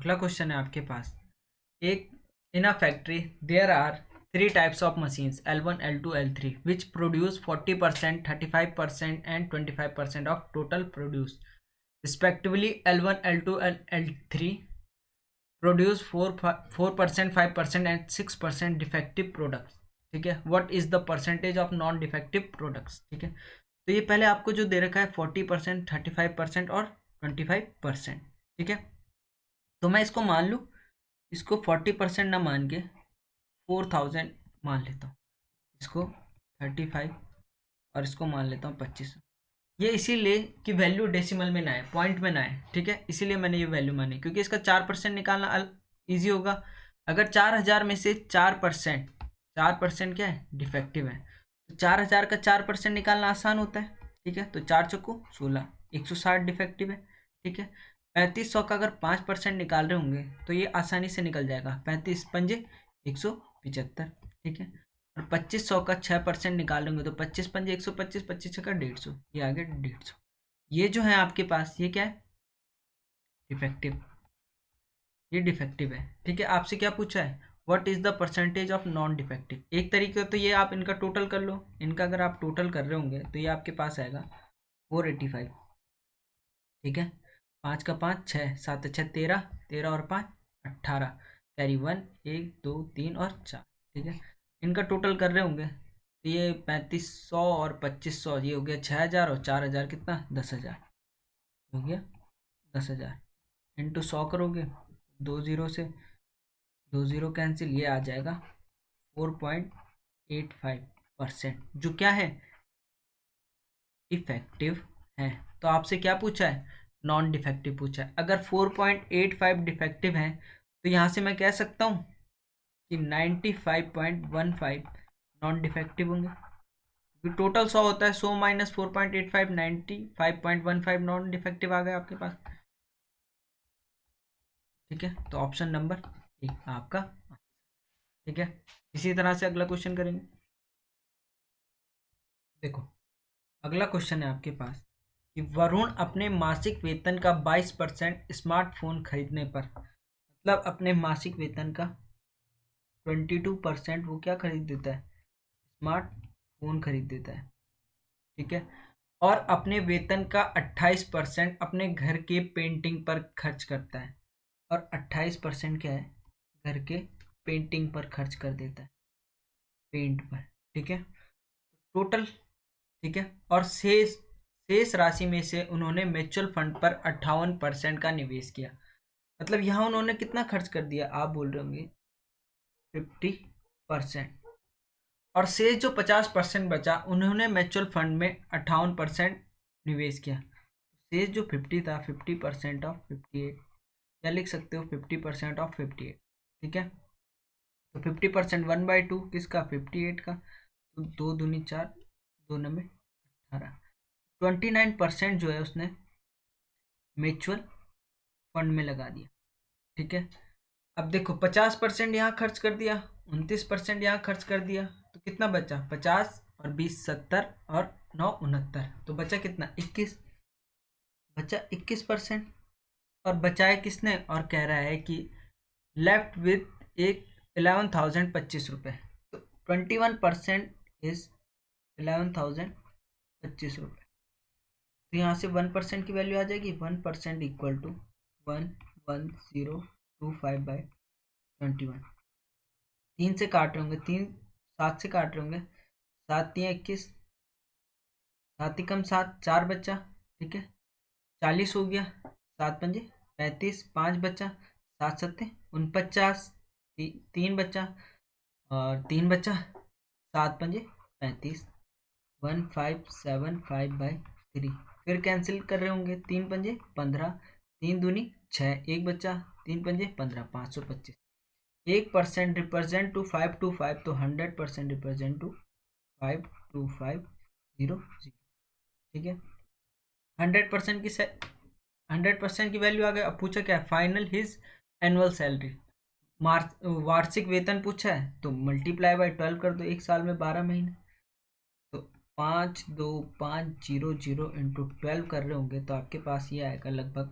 अगला क्वेश्चन है आपके पास। एक in a factory there are three types of machines L1, L2, L3 which produce 40%, 35% and 25% of total produce respectively. L1, L2 and L3 produce 4%, 5% and 6% defective products. ठीक है, what is the percentage of non defective products. ठीक है, तो ये पहले आपको जो दे रखा है 40%, 35% और 25%। ठीक है, तो मैं इसको मान लूँ, इसको 40% ना मान के 4000 मान लेता हूँ, इसको 35 और इसको मान लेता हूँ 25। ये इसीलिए कि वैल्यू डेसिमल में ना आए, पॉइंट में ना आए। ठीक है, इसीलिए मैंने ये वैल्यू मानी, क्योंकि इसका 4% निकालना ईजी होगा। अगर 4000 में से 4%, 4% क्या है, डिफेक्टिव है, तो 4000 का 4% निकालना आसान होता है। ठीक है, तो 4 चौको 16, 160 डिफेक्टिव है। ठीक है, 3500 का अगर 5% निकाल रहे होंगे तो ये आसानी से निकल जाएगा, 35 पंजे 175। ठीक है, और 2500 का 6% निकाल लेंगे तो 25 पंजे 125, 25 का 150, ये आ गया 150। ये जो है आपके पास, ये क्या है, डिफेक्टिव, ये डिफेक्टिव है। ठीक है, आपसे क्या पूछा है, what is the percentage of non defective. एक तरीके तो ये आप इनका टोटल कर लो, इनका अगर आप टोटल कर रहे होंगे तो ये आपके पास आएगा 485। ठीक है, 5 का 5 6, 7 6 13, 13 और 5 18, कैरी 1 1 2 3 और 4। ठीक है, इनका टोटल कर रहे होंगे तो ये 3500 और 2500, ये हो गया 6000 और 4000 कितना, 10,000 हो गया, 10,000 इंटू 100 करोगे, 2 जीरो कैंसिल, ये आ जाएगा 4.85%, जो क्या है, इफेक्टिव है। तो आपसे क्या पूछा है, नॉन डिफेक्टिव पूछा है। अगर 4.85 डिफेक्टिव है तो यहाँ से मैं कह सकता हूँ कि 95.15 नॉन डिफेक्टिव होंगे, क्योंकि टोटल 100 होता है, 100 माइनस 4.85, 95.15 नॉन डिफेक्टिव आ गया आपके पास। ठीक है, तो ऑप्शन नंबर एक आपका। ठीक है, इसी तरह से अगला क्वेश्चन करेंगे। देखो, अगला क्वेश्चन है आपके पास कि वरुण अपने मासिक वेतन का 22% स्मार्टफोन खरीदने पर, मतलब अपने मासिक वेतन का 22% वो क्या खरीद देता है, स्मार्टफोन खरीद देता है। ठीक है, और अपने वेतन का 28% अपने घर के पेंटिंग पर खर्च करता है, और 28% क्या है, घर के पेंटिंग पर खर्च कर देता है, पेंट पर। ठीक है, टोटल। ठीक है, और शेष शेष राशि में से उन्होंने म्यूचुअल फंड पर 58% का निवेश किया। मतलब यहाँ उन्होंने कितना खर्च कर दिया, आप बोल रहे होंगे 50%, और शेष जो 50% बचा उन्होंने म्यूचुअल फंड में 58% निवेश किया। शेष जो 50 था, 50% ऑफ 58, या लिख सकते हो 50% ऑफ 58। ठीक है, तो 50% 1/2 किसका, 58 का, तो 2 दूनी 4, 2 9 18, 29% जो है उसने म्यूचुअल फंड में लगा दिया। ठीक है, अब देखो 50% यहाँ खर्च कर दिया, 29% यहाँ खर्च कर दिया, तो कितना बचा, 50 और 20 70 और 9 69, तो बचा कितना, 21, बचा 21%। और बचाए किसने, और कह रहा है कि लेफ्ट विथ एक 11,025 रुपये, तो 21% इज 11,025 रुपये। तो यहाँ से 1% की वैल्यू आ जाएगी, 1% इक्वल टू 11025/21। 3 से काट रहे होंगे, 3 7 से काट रहे होंगे, 7 3 21, 7 ही कम 7, 4 बचा। ठीक है, 40 हो गया, 7 पंजे 35, 5 बचा, 7 7 49, 3 बचा, और 3 बचा, 7 पंजे 35, 1575/3। फिर कैंसिल कर रहे होंगे, 3 पंजे 15, 3 दूनी 6, एक बचा, 3 पंजे 15, 525। 1% रिप्रेजेंट टू 525, तो 100% रिप्रेजेंट टू 52500। ठीक है, 100% की 100% की वैल्यू आ गई। अब पूछा क्या है, फाइनल हिज एनुअल सैलरी, मार्च वार्षिक वेतन पूछा है, तो मल्टीप्लाई बाय 12 कर दो, एक साल में 12 महीने, तो 52,500 इंटू 12 कर रहे होंगे तो आपके पास ये आएगा लगभग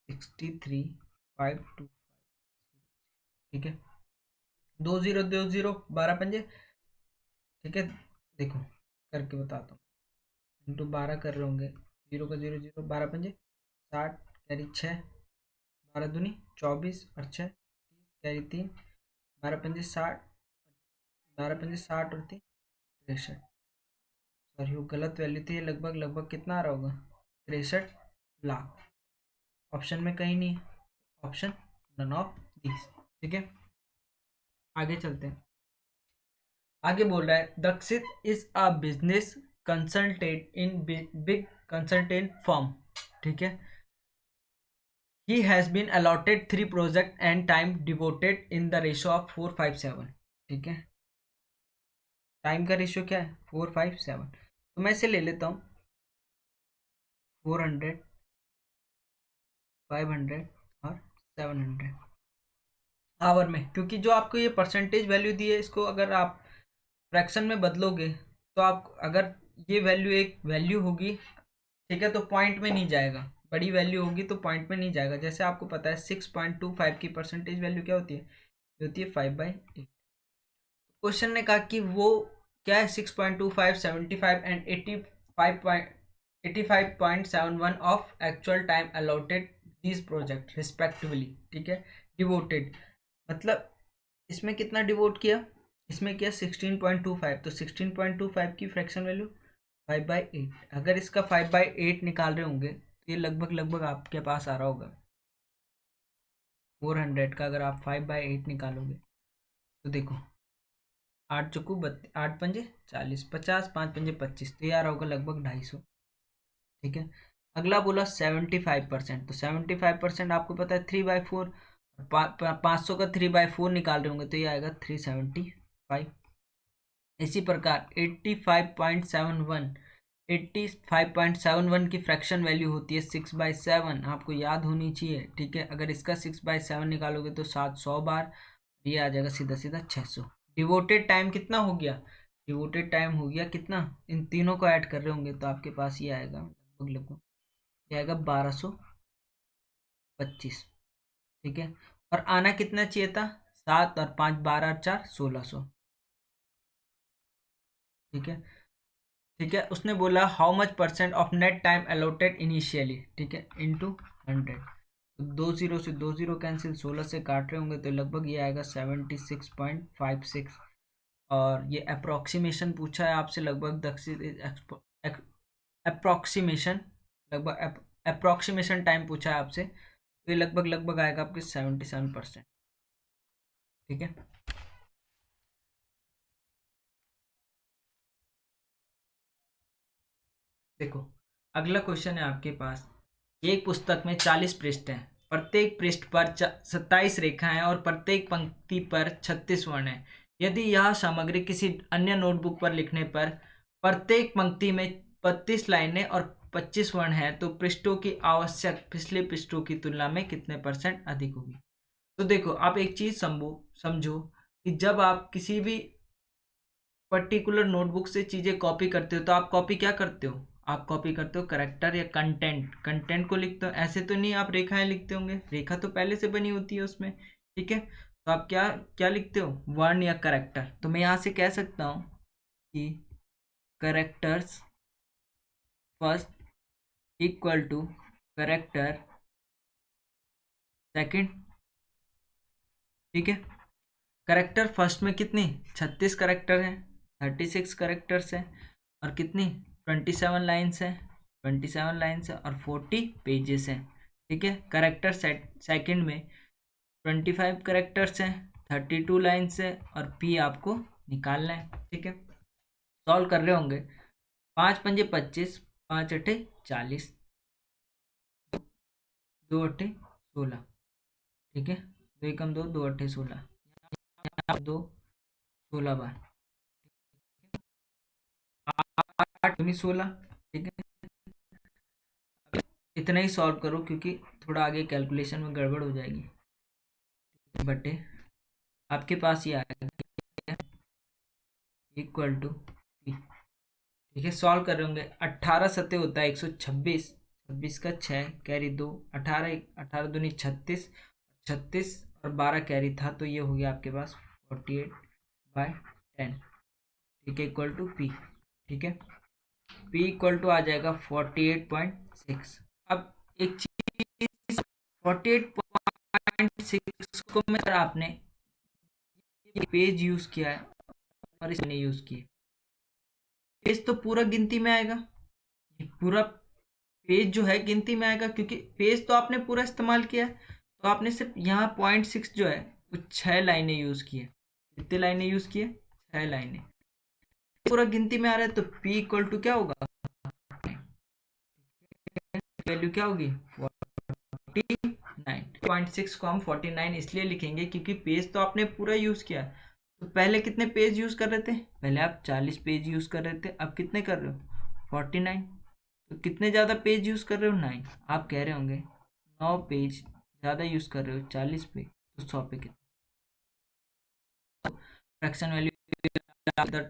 63 5 2, ठीक है। 2 0 2 0, 12 पंजे, ठीक है। देखो करके बताता हूँ, इंटू 12 कर रहे होंगे, 0 का 0 0, 12 पंजे 60, कैरी 6, 12 दूनी 24 और 6 30, कैरी 3, 12 पंजे 60, 12 पंजे 60 और 3 63। सॉरी वो गलत वैल्यू थी, लगभग लगभग कितना आ रहा होगा, 63 लाख। ऑप्शन में कहीं नहीं, ऑप्शन नन ऑफ दीज, ठीक है। आगे चलते हैं। आगे बोल रहा है Dakshit is a business consultant in big consultant firm, ठीक है। He has been allotted 3 project and time devoted in the ratio of 4 5 7, ठीक है। टाइम का रेशियो क्या है, 4 5 7, तो मैं इसे ले लेता हूँ 400 500 और 700 आवर में, क्योंकि जो आपको ये परसेंटेज वैल्यू दी है, इसको अगर आप फ्रैक्शन में बदलोगे तो आप अगर ये वैल्यू एक वैल्यू होगी, ठीक है, तो पॉइंट में नहीं जाएगा, बड़ी वैल्यू होगी तो पॉइंट में नहीं जाएगा। जैसे आपको पता है 6.25 की परसेंटेज वैल्यू क्या होती है, ये होती है 5/8। क्वेश्चन ने कहा कि वो क्या है, 6.25 75 and 85.71 of actual time allotted this project respectively, ठीक है। डिवोटेड मतलब इसमें कितना डिवोट किया, इसमें किया 16.25, तो 16.25 की फ्रैक्शन वैल्यू 5/8। अगर इसका 5/8 निकाल रहे होंगे तो ये लगभग लगभग आपके पास आ रहा होगा 400 का। अगर आप 5/8 निकालोगे तो देखो 8 पंजे 40, 50, 5 पंजे 25, तो ये आ रहा होगा लगभग 250, ठीक है। अगला बोला 75%, तो 75% आपको पता है 3/4, 500 का 3/4 निकाल रहे होंगे तो ये आएगा 375। इसी प्रकार 85.71 की फ्रैक्शन वैल्यू होती है 6/7, आपको याद होनी चाहिए, ठीक है। अगर इसका 6/7 निकालोगे तो 700 बार, ये आ जाएगा सीधा सीधा 600। डिवोटेड टाइम कितना हो गया, डिवोटेड टाइम हो गया कितना, इन तीनों को ऐड कर रहे होंगे तो आपके पास ये आएगा लगभग लगभग, ये आएगा 1225, ठीक है। और आना कितना चाहिए था, 7 और 5 12 और 4 1600, ठीक है। ठीक है, उसने बोला how much percent of net time allotted initially, ठीक है, इंटू 100। तो 2 0 से 2 0 कैंसिल, 16 से काट रहे होंगे तो लगभग ये आएगा 76.56। और ये अप्रोक्सीमेशन पूछा है आपसे, लगभग दक्षिण अप्रोक्सीमेशन, लगभग अप्रोक्सीमेशन टाइम पूछा है आपसे, तो ये लगभग लगभग आएगा आपके 77%, ठीक है। देखो अगला क्वेश्चन है आपके पास, एक पुस्तक में 40 पृष्ठ हैं, प्रत्येक पृष्ठ पर 27 रेखाएं और प्रत्येक पंक्ति पर 36 वर्ण हैं। यदि यह सामग्री किसी अन्य नोटबुक पर लिखने पर प्रत्येक पंक्ति में 32 लाइनें और 25 वर्ण हैं, तो पृष्ठों की आवश्यक पिछले पृष्ठों की तुलना में कितने % अधिक होगी। तो देखो आप एक चीज समझो कि जब आप किसी भी पर्टिकुलर नोटबुक से चीजें कॉपी करते हो तो आप कॉपी क्या करते हो, आप कॉपी करते हो करेक्टर या कंटेंट, कंटेंट को लिखते हो, ऐसे तो नहीं आप रेखाएं लिखते होंगे, रेखा तो पहले से बनी होती है उसमें, ठीक है। तो आप क्या क्या लिखते हो, वर्ण या करेक्टर। तो मैं यहाँ से कह सकता हूँ कि characters first equal to character second, ठीक है। करेक्टर फर्स्ट में कितनी 36 करेक्टर हैं, 36 करेक्टर्स हैं, और कितनी 27 लाइन्स हैं, 27 लाइन्स है और 40 पेजेस हैं, ठीक है। करेक्टर सेकंड में 25 करेक्टर्स हैं, 32 लाइन्स है और पी आपको निकालना है, ठीक है। सॉल्व कर रहे होंगे, 5 पंजे 25, 5 8 40, 2 8 16, ठीक है। 2 एकम 2, 2 8 16, 2 16 बार, 8 दूनी 16, ठीक है। इतना ही सॉल्व करो क्योंकि थोड़ा आगे कैलकुलेशन में गड़बड़ हो जाएगी, बटे आपके पास ये आएगा इक्वल टू पी, ठीक है। सॉल्व कर रहे होंगे, 18 सत्ते होता है 126, 26 का 6 कैरी 2, 18 18 दूनी 36, 36 और 12 कैरी था, तो ये हो गया आपके पास 48/10, ठीक है, इक्वल टू पी। ठीक है, पी इक्वल टू आ जाएगा 48.6। अब एक चीज, 48.6 को मैं, अगर आपने ये पेज यूज किया है और इसने यूज किया, पेज तो पूरा गिनती में आएगा, ये पूरा पेज जो है गिनती में आएगा, क्योंकि पेज तो आपने पूरा इस्तेमाल किया है। तो आपने सिर्फ यहाँ 0.6 जो है वो 6 लाइनें यूज की है। कितनी लाइनें यूज की है? 6 लाइनें। पूरा गिनती में आ रहा है, तो p इक्वल टू क्या होगा, वैल्यू क्या होगी 49.6 को हम 49 इसलिए लिखेंगे क्योंकि पेज तो आपने पूरा यूज किया। तो पहले कितने पेज यूज कर रहे थे? पहले आप 40 पेज यूज कर रहे थे, अब कितने कर रहे हो 49। तो कितने ज्यादा पेज यूज कर रहे हो 9। आप कह रहे होंगे 9 पेज ज्यादा यूज कर रहे हो 40 पे, तो 100 पे कितना? फ्रैक्शन वैल्यू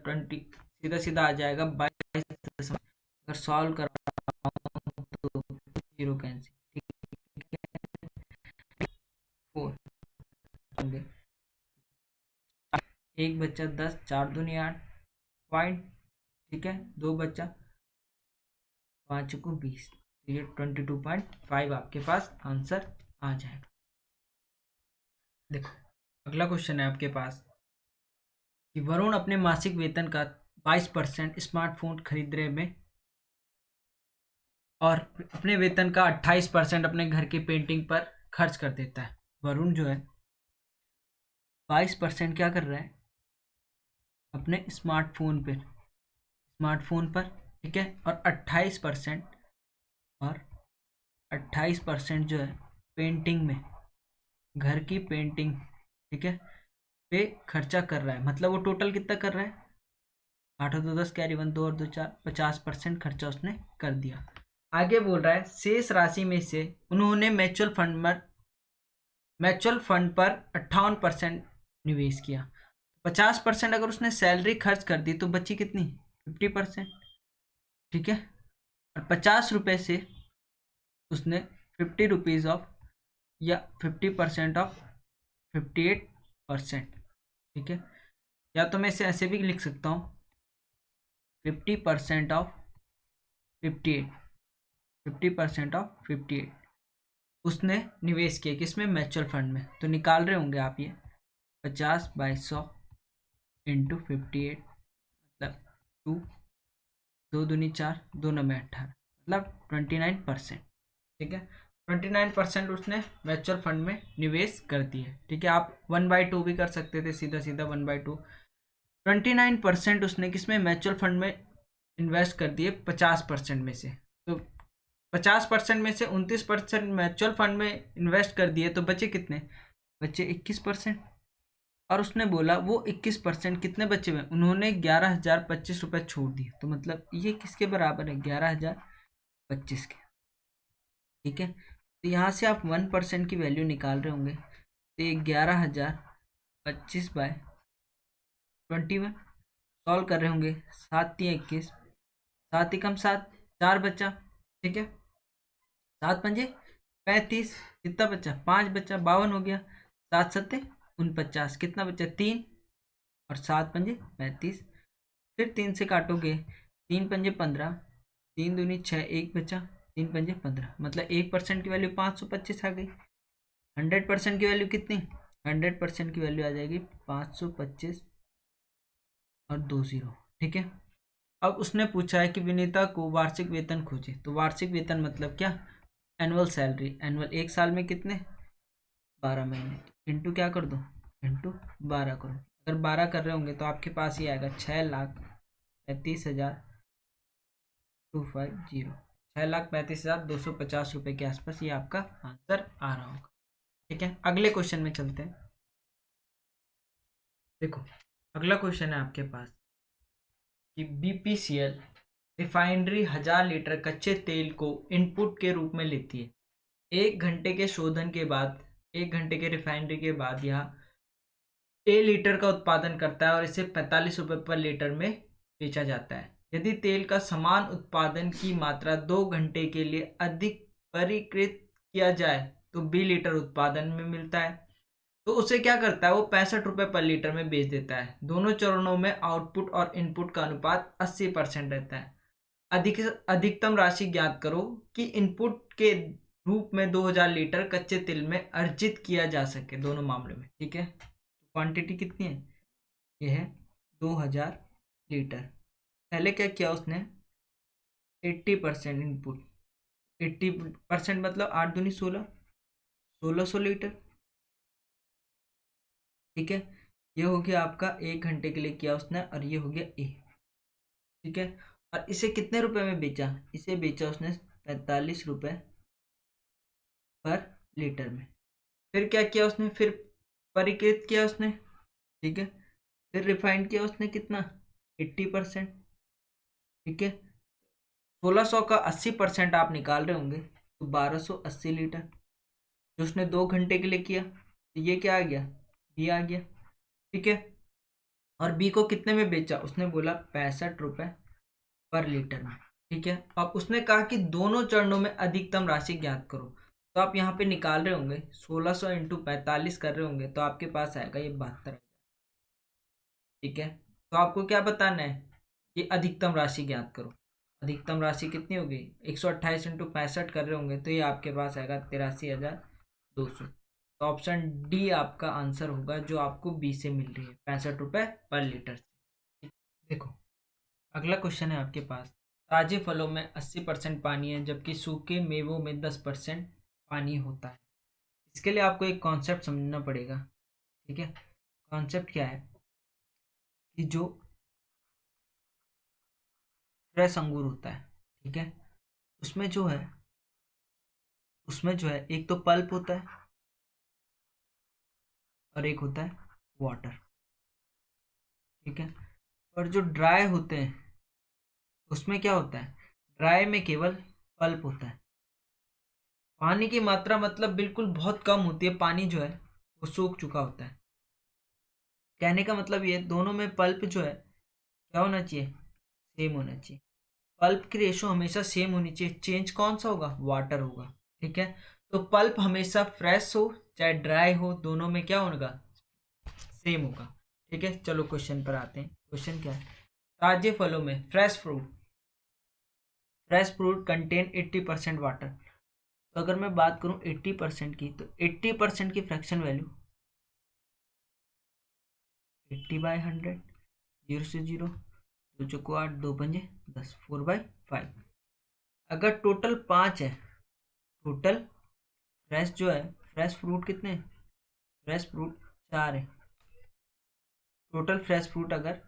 20, सीधा सीधा आ जाएगा 22। अगर सॉल्व कराओ तो 0 कैंसिल, ठीक है, 4 होंगे। एक बच्चा 10, 4 दूनी 8 पॉइंट, ठीक है, 2 बच्चा 5 को 20, तो ये 22.5 आपके पास आंसर आ जाएगा। देखो अगला क्वेश्चन है आपके पास कि वरुण अपने मासिक वेतन का 22% स्मार्टफोन खरीदने में और अपने वेतन का 28% अपने घर की पेंटिंग पर खर्च कर देता है। वरुण जो है 22% क्या कर रहा है अपने स्मार्टफोन पर, ठीक है, और 28%, और 28% जो है पेंटिंग में, घर की पेंटिंग, ठीक है, पे खर्चा कर रहा है। मतलब वो टोटल कितना कर रहा है, 8 और 2 10, कैरी 1 2 और 2 4, 50% खर्चा उसने कर दिया। आगे बोल रहा है शेष राशि में से उन्होंने म्यूचुअल फंड पर 58% निवेश किया। 50% अगर उसने सैलरी खर्च कर दी तो बची कितनी, 50%, ठीक है, और 50 रुपए से उसने 50 रुपीज ऑफ, या 50% ऑफ 58%, ठीक है, या तो मैं इसे ऐसे भी लिख सकता हूँ 50% ऑफ 58, 50% ऑफ 58 उसने निवेश किया किसमें, म्यूचुअल फंड में। तो निकाल रहे होंगे आप ये 50/100 इंटू 58, मतलब 2, 2 दूनी 4, 2 नंबर 18, मतलब 29%, ठीक है, 29% उसने म्यूचुअल फंड में निवेश कर दिए। ठीक है, आप 1/2 भी कर सकते थे, सीधा सीधा 1/2। 29% उसने किसमें, म्यूचुअल फंड में इन्वेस्ट कर दिए 50% में से। तो 50% में से 29% म्यूचुअल फंड में इन्वेस्ट कर दिए, तो बचे कितने, बचे 21%। और उसने बोला वो 21% कितने बचे हुए, उन्होंने 11,025 रुपये छोड़ दिए। तो मतलब ये किसके बराबर है, 11,025 के, ठीक है। तो यहाँ से आप 1% की वैल्यू निकाल रहे होंगे, तो ये 11,025/21 सॉल्व कर रहे होंगे, 7×3 = 21, 7 × 7 4 बचा, ठीक है, 7×5 = 35, कितना बचा, 5 बचा, 52 हो गया, 7×7 = 49, कितना बचा 3, और 7×5 = 35। फिर 3 से काटोगे, 3×5 = 15, 3 दूनी 6, 1 बचा, 3×5 = 15, मतलब 1% की वैल्यू 525 आ गई। 100% की वैल्यू कितनी, 100% की वैल्यू आ जाएगी 525 और 2 0, ठीक है। अब उसने पूछा है कि विनीता को वार्षिक वेतन खोजे। तो वार्षिक वेतन मतलब क्या, एनुअल सैलरी। एनुअल 1 साल में कितने, 12 महीने, इंटू क्या कर दो, इंटू 12 करो। अगर 12 कर रहे होंगे तो आपके पास ये आएगा 6,35,250, 6,35,250 रुपये के आसपास ये आपका आंसर आ रहा होगा। ठीक है, अगले क्वेश्चन में चलते हैं। देखो अगला क्वेश्चन है आपके पास कि बीपीसीएल रिफाइनरी 1000 लीटर कच्चे तेल को इनपुट के रूप में लेती है। 1 घंटे के शोधन के बाद, 1 घंटे के रिफाइनरी के बाद यह लीटर का उत्पादन करता है और इसे 45 रुपये पर लीटर में बेचा जाता है। यदि तेल का समान उत्पादन की मात्रा 2 घंटे के लिए अधिक परिष्कृत किया जाए तो 20 लीटर उत्पादन में मिलता है। तो उसे क्या करता है, वो 65 रुपये पर लीटर में बेच देता है। दोनों चरणों में आउटपुट और इनपुट का अनुपात 80% रहता है। अधिकतम राशि ज्ञात करो कि इनपुट के रूप में 2000 लीटर कच्चे तेल में अर्जित किया जा सके दोनों मामलों में। ठीक है, क्वांटिटी कितनी है, ये है 2000 लीटर। पहले क्या किया उसने, 80% इनपुट, 80% मतलब 8 दूनी 16, 1600 लीटर। ठीक है, ये हो गया आपका 1 घंटे के लिए किया उसने, और ये हो गया ए। ठीक है, और इसे कितने रुपए में बेचा, इसे बेचा उसने 45 रुपये पर लीटर में। फिर क्या किया उसने, फिर परिकृत किया उसने। ठीक है, फिर रिफाइंड किया उसने कितना, 80%। ठीक है, 1600 का 80% आप निकाल रहे होंगे तो 1280 लीटर, जो उसने 2 घंटे के लिए किया। तो ये क्या आ गया, बी आ गया। ठीक है, और बी को कितने में बेचा, उसने बोला 65 रुपये पर लीटर में। ठीक है, अब उसने कहा कि दोनों चरणों में अधिकतम राशि ज्ञात करो। तो आप यहाँ पे निकाल रहे होंगे 1600 इंटू 45 कर रहे होंगे, तो आपके पास आएगा ये 72। ठीक है, तो आपको क्या बताना है, कि अधिकतम राशि ज्ञात करो। अधिकतम राशि कितनी होगी, 128 इंटू 65 कर रहे होंगे, तो ये आपके पास आएगा 83,200। तो ऑप्शन डी आपका आंसर होगा, जो आपको बी से मिल रही है 65 रुपये पर लीटर से। देखो, अगला क्वेश्चन है आपके पास। ताजे फलों में 80% पानी है, जबकि सूखे मेवों में 10% पानी होता है। इसके लिए आपको एक कॉन्सेप्ट समझना पड़ेगा। ठीक है, कॉन्सेप्ट क्या है, कि जो फ्रेश अंगूर होता है, ठीक है, उसमें जो है एक तो पल्प होता है, और एक होता है वाटर। ठीक है, और जो ड्राई होते हैं उसमें क्या होता है, ड्राई में केवल पल्प होता है। पानी की मात्रा मतलब बिल्कुल बहुत कम होती है, पानी जो है वो सूख चुका होता है। कहने का मतलब ये, दोनों में पल्प जो है क्या होना चाहिए, सेम होना चाहिए। पल्प की रेशो हमेशा सेम होनी चाहिए, चेंज कौन सा होगा, वाटर होगा। ठीक है, तो पल्प हमेशा फ्रेश हो चाहे ड्राई हो, दोनों में क्या होगा, सेम होगा। ठीक है, चलो क्वेश्चन पर आते हैं। क्वेश्चन क्या है, ताजे फलों में फ्रेश फ्रूट कंटेन 80% वाटर। तो अगर मैं बात करूं 80% की, तो 80% की फ्रैक्शन वैल्यू 80/100, 0 से 0, 2 चौको 8, 2 पंजे 10, 4/5। अगर टोटल 5 है, टोटल फ्रेश जो है, फ्रेश फ्रूट कितने हैं? फ्रेश फ्रूट 4 है। टोटल फ्रेश फ्रूट अगर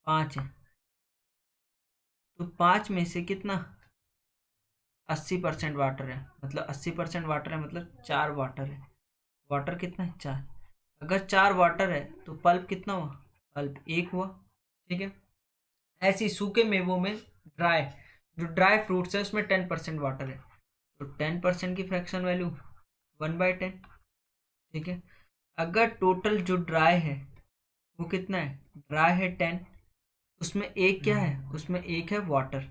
5 है, तो 5 में से कितना, 80% वाटर है, मतलब 80% वाटर है, मतलब 4 वाटर है। वाटर कितना है, 4। अगर 4 वाटर है तो पल्प कितना हुआ, पल्प 1 हुआ। ठीक है, ऐसी सूखे मेवों में ड्राई, जो ड्राई फ्रूट्स है उसमें 10% वाटर है, तो 10% की फ्रैक्शन वैल्यू 1/10। ठीक है, अगर टोटल जो ड्राई है वो कितना है, ड्राई है 10, उसमें एक क्या है, उसमें एक है वाटर,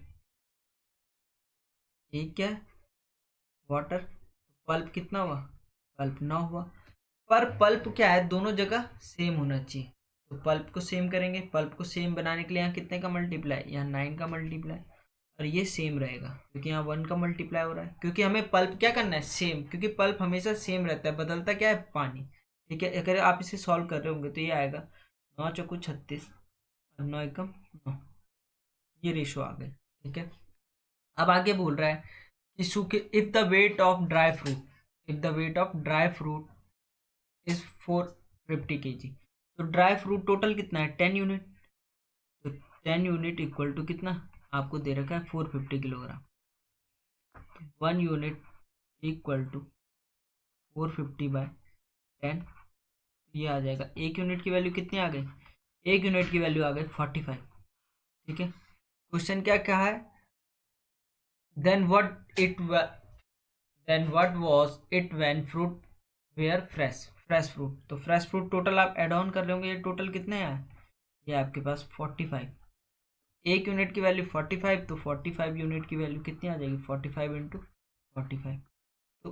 एक क्या है, वाटर। पल्प कितना हुआ, पल्प 9 हुआ। पर पल्प क्या है, दोनों जगह सेम होना चाहिए। तो पल्प को सेम करेंगे, पल्प को सेम बनाने के लिए यहाँ कितने का मल्टीप्लाई, यहाँ 9 का मल्टीप्लाई, और ये सेम रहेगा क्योंकि यहाँ 1 का मल्टीप्लाई हो रहा है, क्योंकि हमें पल्प क्या करना है, सेम, क्योंकि पल्प हमेशा सेम रहता है, बदलता क्या है, पानी। ठीक है, अगर आप इसे सॉल्व कर रहे होंगे तो ये आएगा 9 चौको 36 और 9 एकम 9, ये रेशो आ गए। ठीक है, अब आगे बोल रहा है कि सूखे, if the weight of dry fruit, if the weight of dry fruit is 450 kg, तो ड्राई फ्रूट टोटल कितना है, 10 यूनिट। तो 10 यूनिट इक्वल टू कितना, आपको दे रखा है 450 किलोग्राम। 1 यूनिट इक्वल टू 450/10, ये आ जाएगा। 1 यूनिट की वैल्यू कितनी आ गई, 1 यूनिट की वैल्यू आ गई 45। ठीक है, क्वेश्चन क्या कहा है, then what it then what was it when fruit were fresh fruit. तो फ्रेश फ्रूट टोटल आप एड ऑन कर लेंगे, ये टोटल कितने हैं, ये आपके पास 45। 1 यूनिट की वैल्यू 45, तो 45 यूनिट की वैल्यू कितनी आ जाएगी, 45 इंटू 45। तो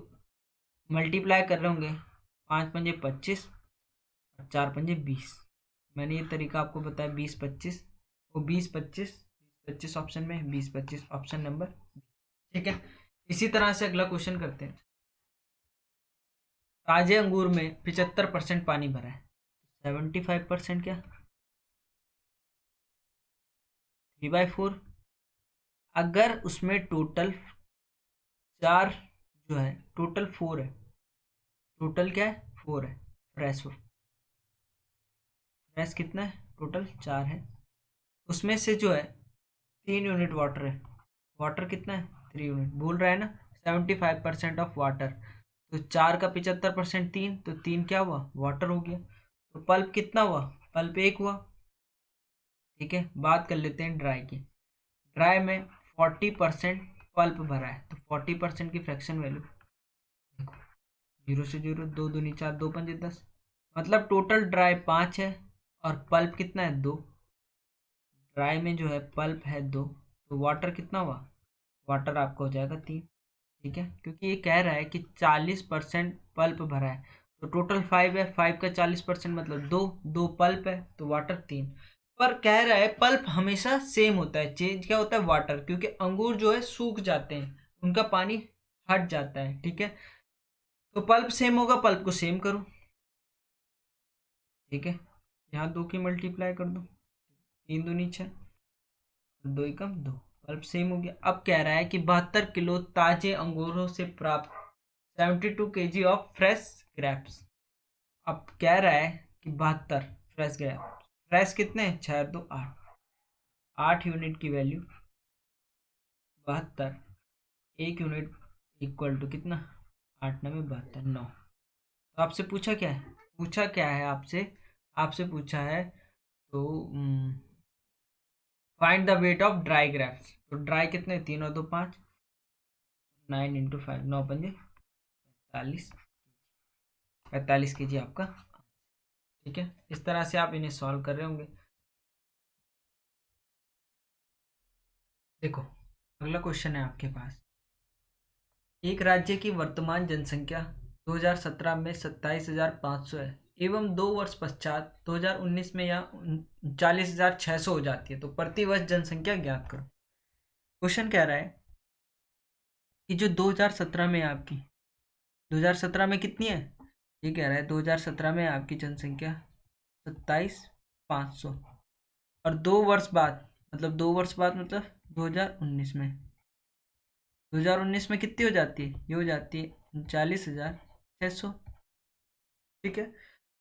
मल्टीप्लाई कर रहे होंगे, 5×5 = 25 और 4×5 = 20। मैंने ये तरीका आपको बताया, 20-25, वो 20-25 ऑप्शन में, 20-25 ऑप्शन नंबर, ठीक है। इसी तरह से अगला क्वेश्चन करते हैं। ताजे अंगूर में 75% पानी भरा है, 75% क्या, 3/4। अगर उसमें टोटल 4 जो है, टोटल 4 है, टोटल क्या है, 4 है, फ्रेश फ्रेश कितना है, टोटल 4 है, उसमें से जो है 3 यूनिट वाटर है, वाटर कितना है, 3 यूनिट, भूल रहा है ना, 75% ऑफ वाटर, तो 4 का 75% 3, तो 3 क्या हुआ, वाटर हो गया। तो पल्प कितना हुआ, पल्प 1 हुआ, ठीक है। बात कर लेते हैं ड्राई की। ड्राई में 40% पल्प भरा है, तो 40% की फ्रैक्शन वैल्यू देखो, 0 से 0, 2×2 = 4, 2×5 = 10, मतलब टोटल ड्राई 5 है और पल्प कितना है, 2। ड्राई में जो है पल्प है 2, तो वाटर कितना हुआ, वाटर आपका हो जाएगा 3, ठीक है। क्योंकि ये कह रहा है कि 40% पल्प भरा है, तो टोटल 5 है, 5 का 40% मतलब 2, 2 पल्प है, तो वाटर 3। पर कह रहा है पल्प हमेशा सेम होता है, चेंज क्या होता है, वाटर, क्योंकि अंगूर जो है सूख जाते हैं, उनका पानी हट जाता है, ठीक है। तो पल्प सेम होगा, पल्प को सेम करो, ठीक है। यहाँ 2 की मल्टीप्लाई कर दो, 3×2 = 6, 2×1 = 2, पल्प सेम हो गया। अब कह रहा है कि 72 किलो ताजे अंगूरों से प्राप्त 72 kg ऑफ फ्रेश ग्रेप्स। अब कह रहा है कि 72 फ्रेश ग्रेप्स, फ्रेश कितने, 6×2 = 8, 8 यूनिट की वैल्यू 72, 1 यूनिट इक्वल टू कितना, 8×9 = 72, 9। तो आपसे पूछा क्या है, पूछा क्या है आपसे, आपसे पूछा है तो find the weight of dry grapes. तो ड्राई कितने, 3×2 = 5, 9 × 5, 9×5 = 45, 45 kg आपका, ठीक है। इस तरह से आप इन्हें सॉल्व कर रहे होंगे। देखो अगला क्वेश्चन है आपके पास। एक राज्य की वर्तमान जनसंख्या 2017 में 27,500 है एवं 2 वर्ष पश्चात 2019 में यह 39,600 हो जाती है, तो प्रतिवर्ष जनसंख्या ज्ञात करो। क्वेश्चन कह रहा है कि जो 2017 में आपकी, 2017 में कितनी है, ये कह रहा है 2017 में आपकी जनसंख्या 27,500, और 2 वर्ष बाद, मतलब 2 वर्ष बाद मतलब 2019 में, 2019 में कितनी हो जाती है, ये हो जाती है 39,600, ठीक है।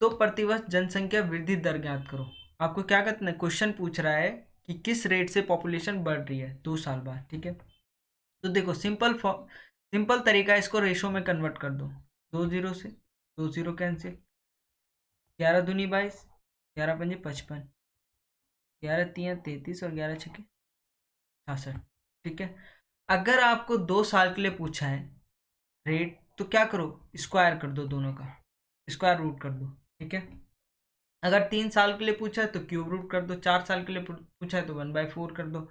तो प्रतिवर्ष जनसंख्या वृद्धि दर ज्ञात करो। आपको क्या करना है, क्वेश्चन पूछ रहा है कि किस रेट से पॉपुलेशन बढ़ रही है 2 साल बाद, ठीक है। तो देखो सिंपल तरीका है, इसको रेशो में कन्वर्ट कर दो, 2 0 से 2 0 कैंसिल, 11×2 = 22, 11×5 = 55, 11×3 = 33 और 11×6 = 66, ठीक है। अगर आपको 2 साल के लिए पूछा है रेट, तो क्या करो, स्क्वायर कर दो, दोनों का स्क्वायर रूट कर दो, ठीक है। अगर 3 साल के लिए पूछा है तो क्यूब रूट कर दो, 4 साल के लिए पूछा है तो 1/4 कर दो,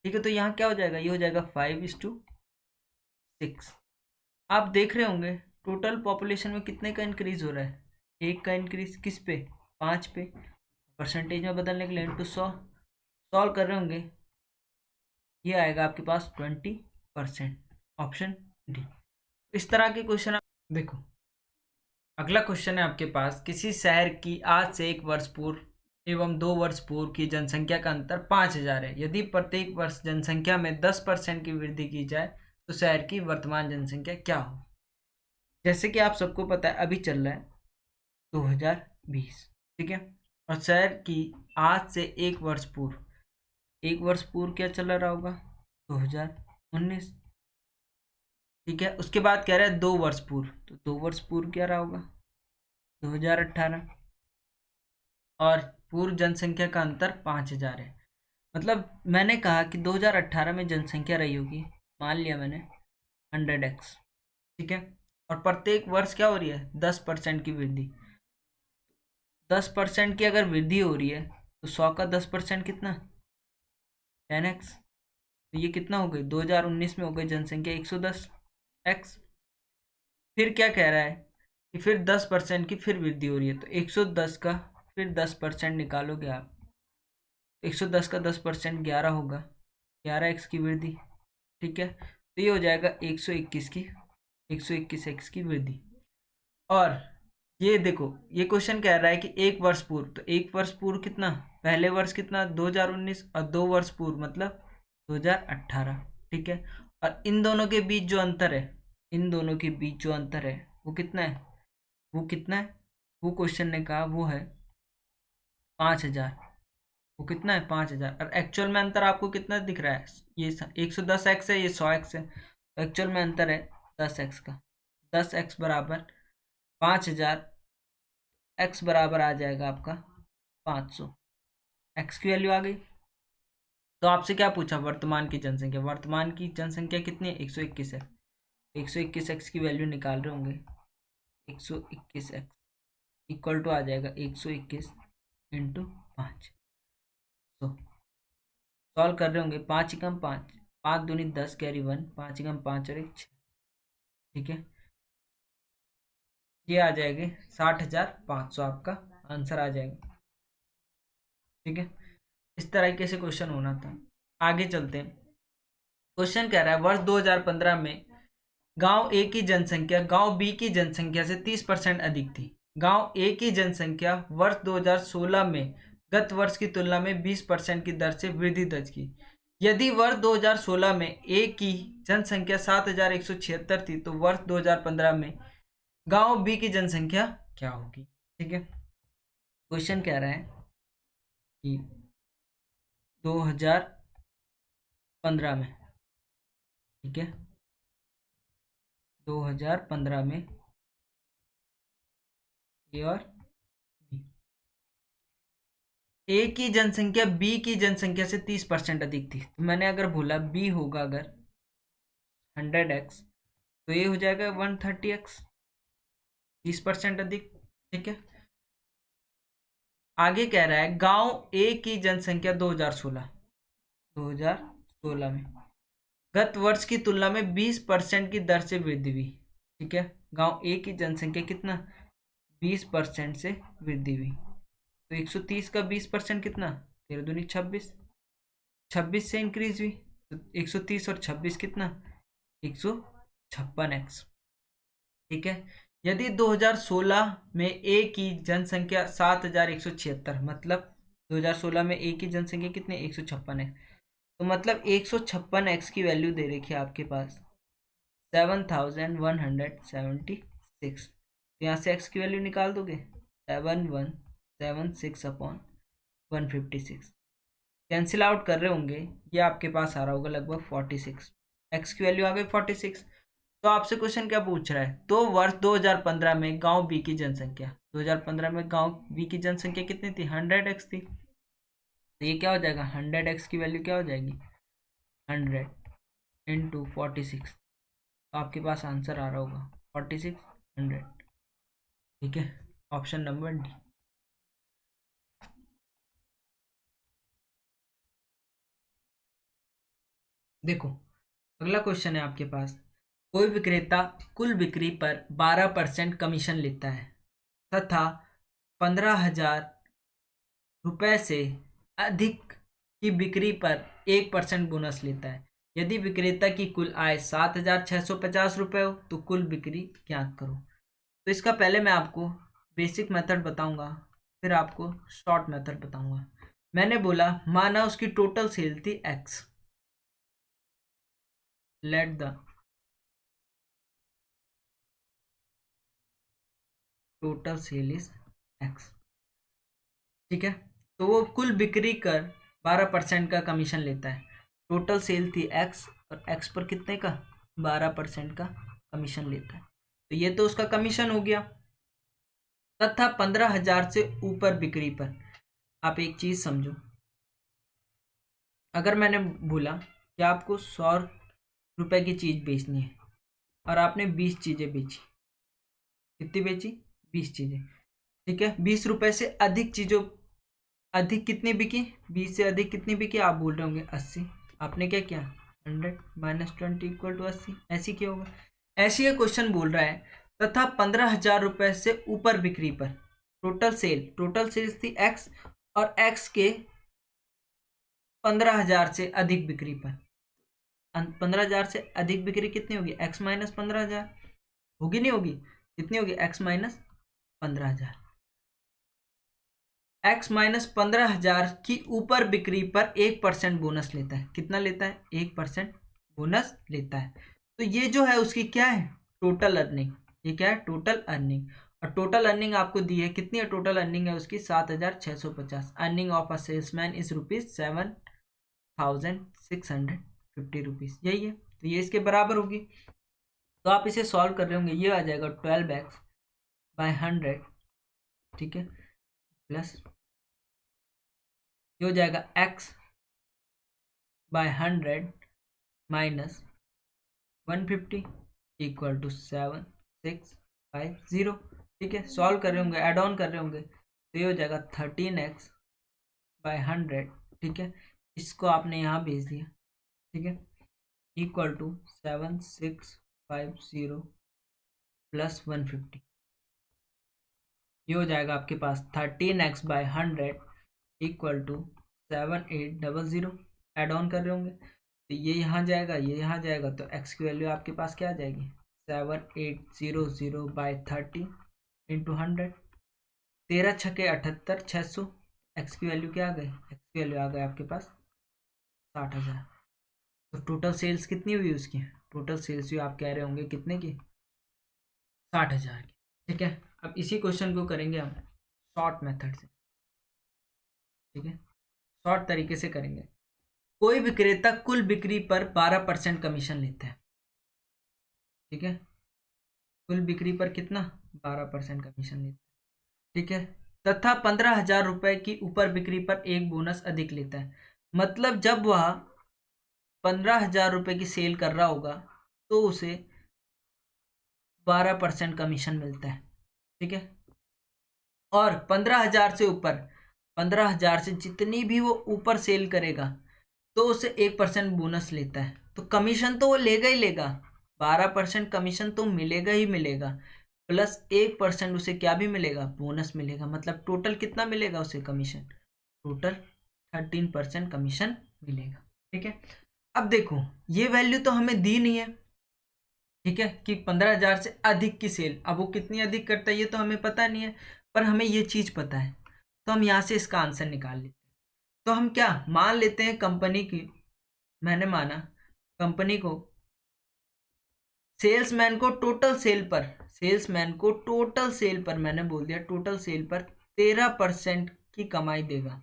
ठीक है। तो यहाँ क्या हो जाएगा, ये हो जाएगा 5:6। आप देख रहे होंगे टोटल पॉपुलेशन में कितने का इंक्रीज हो रहा है, 1 का इंक्रीज, किस पे, 5 पे। परसेंटेज में बदलने के लिए इंटू 100, सॉल्व कर रहे होंगे, ये आएगा आपके पास 20%, ऑप्शन डी। इस तरह के क्वेश्चन आप देखो। अगला क्वेश्चन है आपके पास, किसी शहर की आज से 1 वर्ष पूर्व एवं 2 वर्ष पूर्व की जनसंख्या का अंतर 5,000 है। यदि प्रत्येक वर्ष जनसंख्या में 10% की वृद्धि की जाए तो शहर की वर्तमान जनसंख्या क्या हो। जैसे कि आप सबको पता है अभी चल रहा है 2020, ठीक है, और शहर की आज से 1 वर्ष पूर्व, 1 वर्ष पूर्व क्या चल रहा होगा, 2019, ठीक है। उसके बाद कह रहा है 2 वर्ष पूर्व, तो 2 वर्ष पूर्व क्या रहा होगा, 2018, और पूर्व जनसंख्या का अंतर 5,000 है। मतलब मैंने कहा कि 2018 में जनसंख्या रही होगी, मान लिया मैंने 100x, ठीक है, और प्रत्येक वर्ष क्या हो रही है, 10% की वृद्धि, 10% की अगर वृद्धि हो रही है तो 100 का 10% कितना, 10x। तो ये कितना हो गई, 2019 में हो गई जनसंख्या 110x, फिर क्या कह रहा है कि फिर 10% की फिर वृद्धि हो रही है, तो 110 का फिर 10% निकालोगे आप, 110 का 10% 11 होगा, 11x की वृद्धि। ठीक है, तो ये हो जाएगा 121 की, 121x की वृद्धि। और ये देखो, ये क्वेश्चन कह रहा है कि एक वर्ष पूर्व, तो एक वर्ष पूर्व कितना, पहले वर्ष कितना 2019, और 2 वर्ष पूर्व मतलब 2018। ठीक है, और इन दोनों के बीच जो अंतर है, इन दोनों के बीच जो अंतर है वो कितना है, वो कितना है, वो क्वेश्चन ने कहा वो है 5,000। वो कितना है 5,000, और एक्चुअल में अंतर आपको कितना दिख रहा है, ये 110x है, ये 100x है, तो एक्चुअल में अंतर है 10x का। 10x बराबर 5,000, x बराबर आ जाएगा आपका 500। x की वैल्यू आ गई। तो आपसे क्या पूछा, वर्तमान की जनसंख्या, वर्तमान की जनसंख्या कितनी है 121 है, 121x की वैल्यू निकाल रहे होंगे, 121x इक्वल टू आ जाएगा 121 इंटू 5। तो सॉल्व कर रहे होंगे, 5 एकम 5, 5 दूनी 10 कैरी 1, 5 एकम 5 और 1 6। ठीक है, ये आ जाएगी 60,500, आपका आंसर आ जाएगा। ठीक है, इस तरीके से क्वेश्चन होना था। आगे चलते हैं। क्वेश्चन कह रहा है वर्ष 2015 में गांव ए की जनसंख्या गांव बी की जनसंख्या से 30% अधिक थी। गांव ए की जनसंख्या वर्ष 2016 में गत वर्ष की तुलना में 20% की दर से वृद्धि दर्ज की। यदि वर्ष 2016 में ए की जनसंख्या 7,176 थी, तो वर्ष 2015 में गांव बी की जनसंख्या क्या होगी। ठीक है, क्वेश्चन कह रहा है कि 2015 में, ठीक है, 2015 में ए और बी, ए की जनसंख्या बी की जनसंख्या से 30% अधिक थी। तो मैंने अगर बोला बी होगा अगर 100x, तो ये हो जाएगा 130x, 30% अधिक। ठीक है, आगे कह रहा है गांव ए की जनसंख्या 2016 में गत वर्ष की तुलना में 20% की दर से वृद्धि हुई। ठीक है, गांव ए की जनसंख्या कितना 20% से वृद्धि हुई, तो 130 का 20% कितना 13 दूनी 26, 26 से इंक्रीज हुई, तो 130 और 26 कितना 156x। ठीक है, यदि 2016 में ए की जनसंख्या 7,176, मतलब 2016 में ए की जनसंख्या कितनी 156 है, तो मतलब 156x की वैल्यू दे रखी है आपके पास 7,176। तो यहाँ से x की वैल्यू निकाल दोगे 7176/156, कैंसिल आउट कर रहे होंगे, ये आपके पास आ रहा होगा लगभग 46। x की वैल्यू आ गई 46। तो आपसे क्वेश्चन क्या पूछ रहा है, तो वर्ष 2015 में गांव बी की जनसंख्या, 2015 में गांव बी की जनसंख्या कितनी थी 100x थी, तो ये क्या हो जाएगा 100x की वैल्यू क्या हो जाएगी 100 इंटू 46, तो आपके पास आंसर आ रहा होगा 4600। ठीक है, ऑप्शन नंबर डी। देखो, अगला क्वेश्चन है आपके पास, कोई विक्रेता कुल बिक्री पर 12% कमीशन लेता है तथा 15,000 रुपये से अधिक की बिक्री पर 1% बोनस लेता है। यदि विक्रेता की कुल आय 7,650 रुपये हो तो कुल बिक्री ज्ञात करो। तो इसका पहले मैं आपको बेसिक मेथड बताऊंगा, फिर आपको शॉर्ट मेथड बताऊंगा। मैंने बोला माना उसकी टोटल सेल थी x, let the total cell is x। ठीक है, तो वो कुल बिक्री कर 12% का कमीशन लेता है। टोटल सेल थी x और x पर कितने का 12% का कमीशन लेता है, तो ये तो उसका कमीशन हो गया। तथा 15,000 से ऊपर बिक्री पर, आप एक चीज समझो, अगर मैंने बोला कि आपको 100 रुपए की चीज बेचनी है और आपने 20 चीजें बेची, कितनी बेची 20 चीजें। ठीक है, 20 रुपए से अधिक चीजों, अधिक कितनी बिकी 20 से अधिक कितनी बिकी, आप बोल रहे होंगे 80। आपने क्या किया 100 - 20 = 80, ऐसी क्या होगा, ऐसी ये क्वेश्चन बोल रहा है तथा 15,000 रुपये से ऊपर बिक्री पर टोटल सेल्स थी एक्स, और एक्स के 15,000 से अधिक बिक्री पर 15,000 से अधिक बिक्री कितनी होगी, एक्स माइनस 15,000 होगी, नहीं होगी, कितनी होगी, एक्स माइनस 15,000। एक्स माइनस 15,000 की ऊपर बिक्री पर 1% बोनस लेता है। कितना लेता है, 1% बोनस लेता है। तो ये जो है उसकी क्या है, टोटल अर्निंग। ये क्या है, टोटल अर्निंग। और टोटल अर्निंग आपको दी है, कितनी है टोटल अर्निंग है उसकी, 7,650। Earning of a salesman is ₹7,650, यही है। तो ये इसके बराबर होगी। तो आप इसे सॉल्व कर रहे होंगे, ये आ जाएगा 12x/100, ठीक है, प्लस ये हो जाएगा x/100 माइनस 150 इक्वल टू 7650, ठीक है। सॉल्व कर रहे होंगे, एड ऑन कर रहे होंगे, तो ये हो जाएगा 13x/100, ठीक है। इसको आपने यहाँ भेज दिया, ठीक है, इक्वल टू 7650 प्लस 150, ये हो जाएगा आपके पास 13x/100 equal to 7800। Add on कर रहे होंगे, तो ये यहाँ जाएगा, ये यहाँ जाएगा, तो x की वैल्यू आपके पास क्या आ जाएगी, 7800/30 इंटू 100, 13 छके 78, 600। x की वैल्यू क्या आ गई, x की वैल्यू आ गई आपके पास 60,000। तो टोटल सेल्स कितनी हुई उसकी, टोटल सेल्स हुई आप कह रहे होंगे कितने की, 60,000 की, ठीक है। अब इसी क्वेश्चन को करेंगे हम शॉर्ट मेथड से, ठीक है, शॉर्ट तरीके से करेंगे। कोई विक्रेता कुल बिक्री पर 12% कमीशन लेता है, ठीक है, कुल बिक्री पर कितना, 12% कमीशन लेता है, ठीक है, तथा 15,000 रुपए की ऊपर बिक्री पर एक बोनस अधिक लेता है। मतलब जब वह 15,000 रुपए की सेल कर रहा होगा तो उसे 12% कमीशन मिलता है, ठीक है। और 15,000 से ऊपर, 15,000 से जितनी भी वो ऊपर सेल करेगा तो उसे 1% बोनस लेता है। तो कमीशन तो वो लेगा ही लेगा, 12% कमीशन तो मिलेगा ही मिलेगा, प्लस 1% उसे क्या भी मिलेगा, बोनस मिलेगा। मतलब टोटल कितना मिलेगा उसे कमीशन, टोटल 13% कमीशन मिलेगा, ठीक है। अब देखो ये वैल्यू तो हमें दी नहीं है, ठीक है, कि 15,000 से अधिक की सेल, अब वो कितनी अधिक करता है ये तो हमें पता नहीं है, पर हमें ये चीज पता है, तो हम यहाँ से इसका आंसर निकाल लेते हैं। तो हम क्या मान लेते हैं, कंपनी की, मैंने माना कंपनी को सेल्समैन को टोटल सेल पर मैंने बोल दिया टोटल सेल पर 13% की कमाई देगा,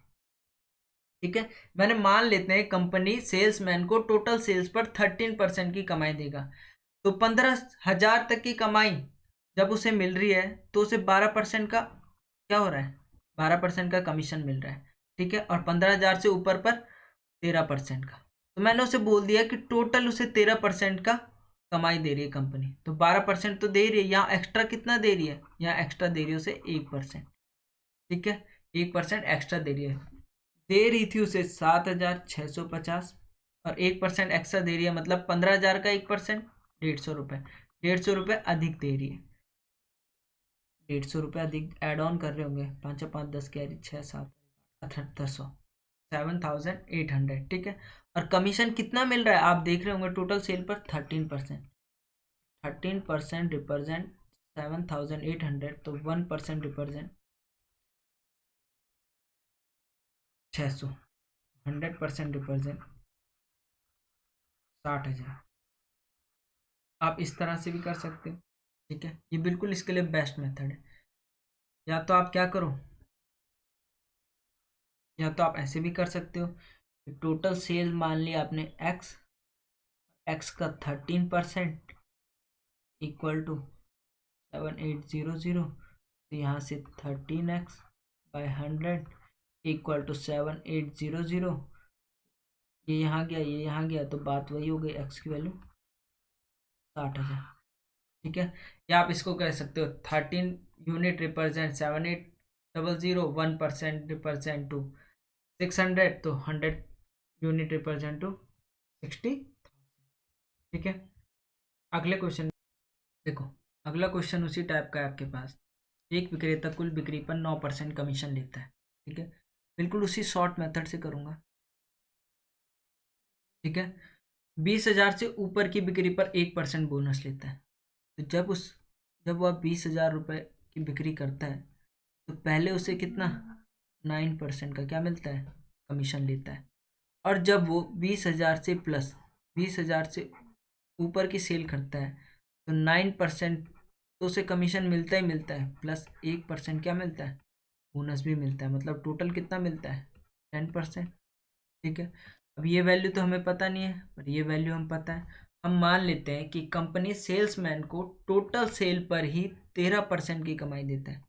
ठीक है। मैंने मान लेते हैं कंपनी सेल्समैन को टोटल सेल्स पर 13% की कमाई देगा। तो 15,000 तक की कमाई जब उसे मिल रही है तो उसे 12% का क्या हो रहा है, 12% का कमीशन मिल रहा है, ठीक है। और 15,000 से ऊपर पर 13% का। तो मैंने उसे बोल दिया कि टोटल उसे 13% का कमाई दे रही है कंपनी, तो 12% तो दे रही है, यहाँ एक्स्ट्रा कितना दे रही है, यहाँ एक्स्ट्रा दे रही है उसे 1%, ठीक है, 1% एक्स्ट्रा दे रही है। दे रही थी उसे 7,650 और 1% एक्स्ट्रा दे रही है, मतलब 15,000 का 1%, 150 रुपये, 150 रुपये अधिक दे रही है, 150 रुपये अधिक एड ऑन कर रहे होंगे, 5 5 10 कैरी 6 7 7800, 7,800, ठीक है। और कमीशन कितना मिल रहा है आप देख रहे होंगे, टोटल सेल पर 13%, 13% रिप्रेजेंट 7,800, तो 1% रिप्रेजेंट 600, 100% रिप्रेजेंट 60,000। आप इस तरह से भी कर सकते हो, ठीक है, ये बिल्कुल इसके लिए बेस्ट मेथड है। या तो आप क्या करो, या तो आप ऐसे भी कर सकते हो, टोटल सेल मान लिया आपने एक्स, एक्स का 13% इक्वल टू 7800, तो यहाँ से 13x/100 इक्वल टू 7800, ये यहाँ गया, ये यहाँ गया, तो बात वही हो गई, एक्स की वैल्यू 60,000, ठीक है। या आप इसको कह सकते हो 13 यूनिट रिप्रेजेंट 7800, 1% रिप्रेजेंट टू 600, तो 100 यूनिट रिप्रेजेंट टू 60, ठीक है। अगले क्वेश्चन देखो, अगला क्वेश्चन उसी टाइप का है आपके पास। एक विक्रेता कुल बिक्री पर 9% कमीशन लेता है। ठीक है, बिल्कुल उसी शॉर्ट मेथड से करूँगा। ठीक है, 20,000 से ऊपर की बिक्री पर 1% बोनस लेता है। तो जब वह 20,000 रुपये की बिक्री करता है तो पहले उसे कितना 9% का क्या मिलता है, कमीशन लेता है। और जब वो 20,000 से ऊपर की सेल करता है तो 9%, तो उसे कमीशन मिलता ही मिलता है, प्लस 1% क्या मिलता है, बोनस भी मिलता है। मतलब टोटल कितना मिलता है, 10%। ठीक है, अब ये वैल्यू तो हमें पता नहीं है, पर ये वैल्यू हम पता है। हम मान लेते हैं कि कंपनी सेल्समैन को टोटल सेल पर ही 13% की कमाई देता है।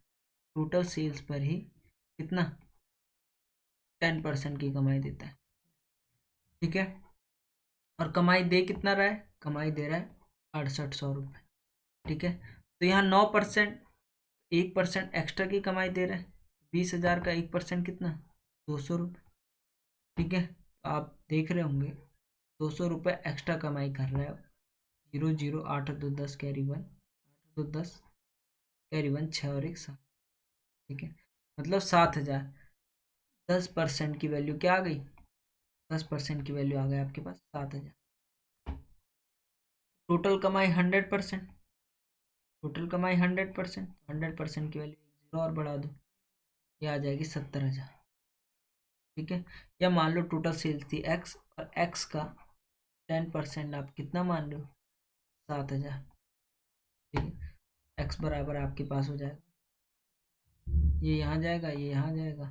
टोटल सेल्स पर ही कितना, 10% की कमाई देता है। ठीक है, और कमाई दे कितना रहा है, कमाई दे रहा है 6800 रुपये। ठीक है, तो यहाँ 9%, 1% एक्स्ट्रा की कमाई दे रहा है। 20,000 का 1% कितना, 200 रुपये। ठीक है, तो आप देख रहे होंगे 200 रुपये एक्स्ट्रा कमाई कर रहा है। 0 0 8 2 10 कैरी 1, 8 2 10 कैरी 1, 6 और 1 7। ठीक है, मतलब 7,000। 10% की वैल्यू क्या आ गई, 10% की वैल्यू आ गई आपके पास 7,000। टोटल कमाई 100%, टोटल कमाई 100%, 100% की वैल्यू 0 और बढ़ा दो, ये आ जाएगी 70,000। ठीक है, या मान लो टोटल सेल्स थी एक्स, और एक्स का 10% आप कितना मान रहे हो, 7,000। ठीक है, एक्स बराबर आपके पास हो जाएगा, ये यहाँ जाएगा, ये यहाँ जाएगा,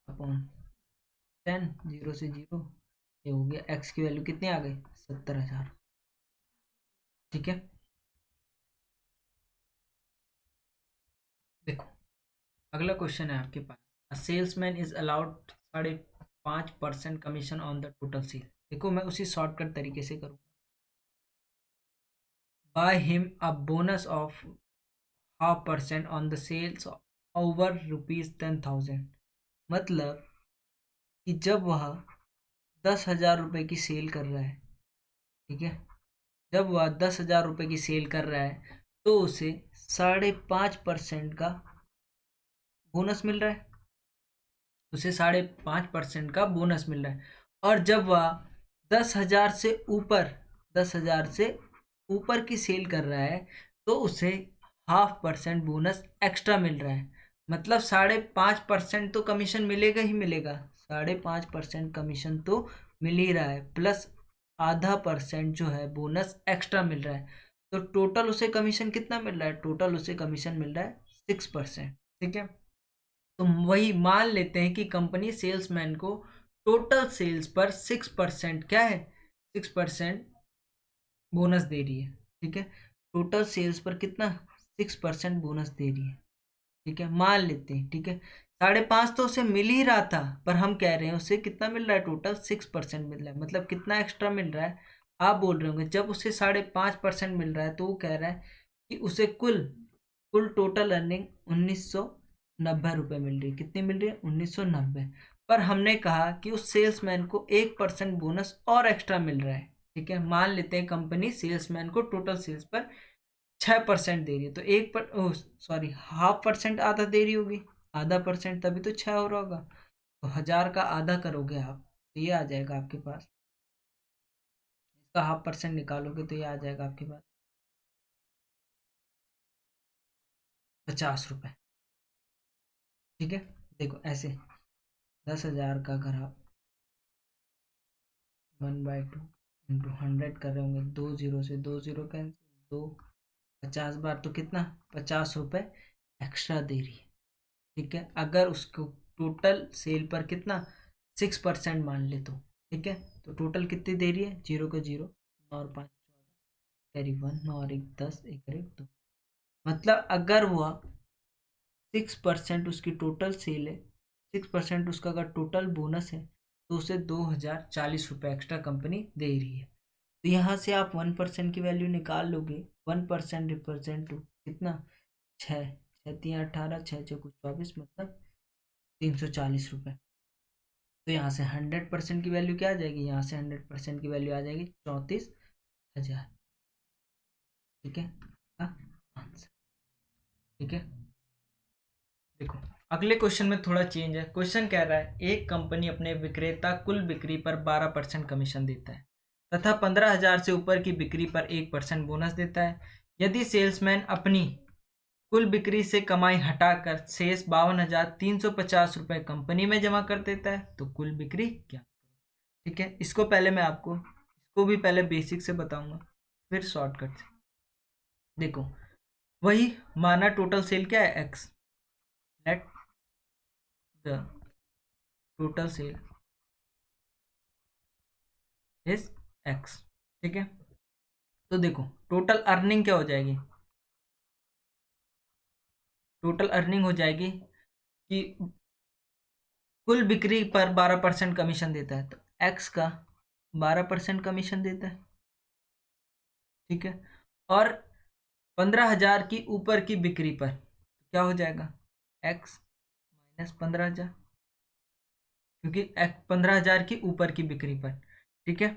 अपॉन 10, 0 से 0, ये हो गया। एक्स की वैल्यू कितनी आ गई, 70,000। ठीक है, देखो अगला क्वेश्चन है आपके पास। A salesman is allowed 5.5% commission on the total sale. देखो मैं उसी शॉर्टकट तरीके से करूँ। By him a bonus of 0.5% on the sales over ₹10,000। मतलब कि जब वह 10,000 रुपये की सेल कर रहा है, ठीक है, जब वह 10,000 रुपये की सेल कर रहा है तो उसे 5.5% का बोनस मिल रहा है, उसे 5.5% का बोनस मिल रहा है। और जब वह 10,000 से ऊपर 10,000 से ऊपर की सेल कर रहा है तो उसे 0.5% बोनस एक्स्ट्रा मिल रहा है। मतलब 5.5% तो कमीशन मिलेगा ही मिलेगा, 5.5% कमीशन तो मिल ही रहा है, प्लस ½ % जो है बोनस एक्स्ट्रा मिल रहा है। तो टोटल उसे कमीशन कितना मिल रहा है, टोटल उसे कमीशन मिल रहा है 6%। ठीक है, तो वही मान लेते हैं कि कंपनी सेल्समैन को टोटल सेल्स पर 6% क्या है, 6% बोनस दे रही है। ठीक है, टोटल सेल्स पर कितना, 6% बोनस दे रही है। ठीक है, मान लेते हैं। ठीक है, 5.5 तो उसे मिल ही रहा था, पर हम कह रहे हैं उसे कितना मिल रहा है, टोटल 6% मिल रहा है। मतलब कितना एक्स्ट्रा मिल रहा है, आप बोल रहे होंगे जब उसे 5.5% मिल रहा है तो वो कह रहा है कि उसे कुल कुल टोटल अर्निंग 1,990 रुपये मिल रही है। कितनी मिल रही है, 1,990। पर हमने कहा कि उस सेल्समैन को 1% बोनस और एक्स्ट्रा मिल रहा है। ठीक है, मान लेते हैं कंपनी सेल्समैन को टोटल सेल्स पर 6% दे रही है, तो एक पर सॉरी 0.5% आधा दे रही होगी, ½ % तभी तो 6 हो रहा होगा। तो 1,000 का आधा करोगे आप तो ये आ जाएगा आपके पास, इसका ½ % निकालोगे तो ये आ जाएगा आपके पास 50 रुपये। ठीक है, देखो ऐसे 10,000 का अगर आप 1/2 इंटू 100 कर रहे होंगे, 2 जीरो से 2 जीरो कैंसिल, 2 50 बार तो कितना, 50 रुपये एक्स्ट्रा दे रही है। ठीक है, अगर उसको टोटल सेल पर कितना 6% मान ले तो। ठीक है, तो टोटल कितनी दे रही है, 0 का 0, 9 और 5 14, कैरी 1, 9 और 1 10, 1 और 1 2। मतलब अगर वह 6% उसकी टोटल सेल है, 6% उसका अगर टोटल बोनस है तो उसे 2,040 रुपये एक्स्ट्रा कंपनी दे रही है। तो यहाँ से आप 1% की वैल्यू निकाल लोगे। 1% रिप्रेजेंट टू कितना, 6, 6×3 = 18, 6×4 = 24, मतलब 340 रुपये। तो यहाँ से 100% की वैल्यू क्या आ जाएगी, यहाँ से 100% की वैल्यू आ जाएगी 34,000। ठीक है, आंसर। ठीक है, देखो अगले क्वेश्चन में थोड़ा चेंज है। क्वेश्चन कह रहा है एक कंपनी अपने विक्रेता कुल बिक्री पर 12% कमीशन देता है तथा 15,000 से ऊपर की बिक्री पर 1% बोनस देता है। यदि सेल्समैन अपनी कुल बिक्री से कमाई हटाकर शेष 52,350 रुपये कंपनी में जमा कर देता है तो कुल बिक्री क्या। ठीक है, इसको पहले मैं आपको इसको भी पहले बेसिक से बताऊंगा फिर शॉर्टकट से। देखो वही माना टोटल सेल क्या है x, let the total cell is x. ठीक है, तो देखो टोटल अर्निंग क्या हो जाएगी, टोटल अर्निंग हो जाएगी कि कुल बिक्री पर 12% कमीशन देता है तो एक्स का 12% कमीशन देता है। ठीक है, और 15,000 की ऊपर की बिक्री पर क्या हो जाएगा एक्स माइनस 15,000, क्योंकि 15,000 की ऊपर की बिक्री पर। ठीक है,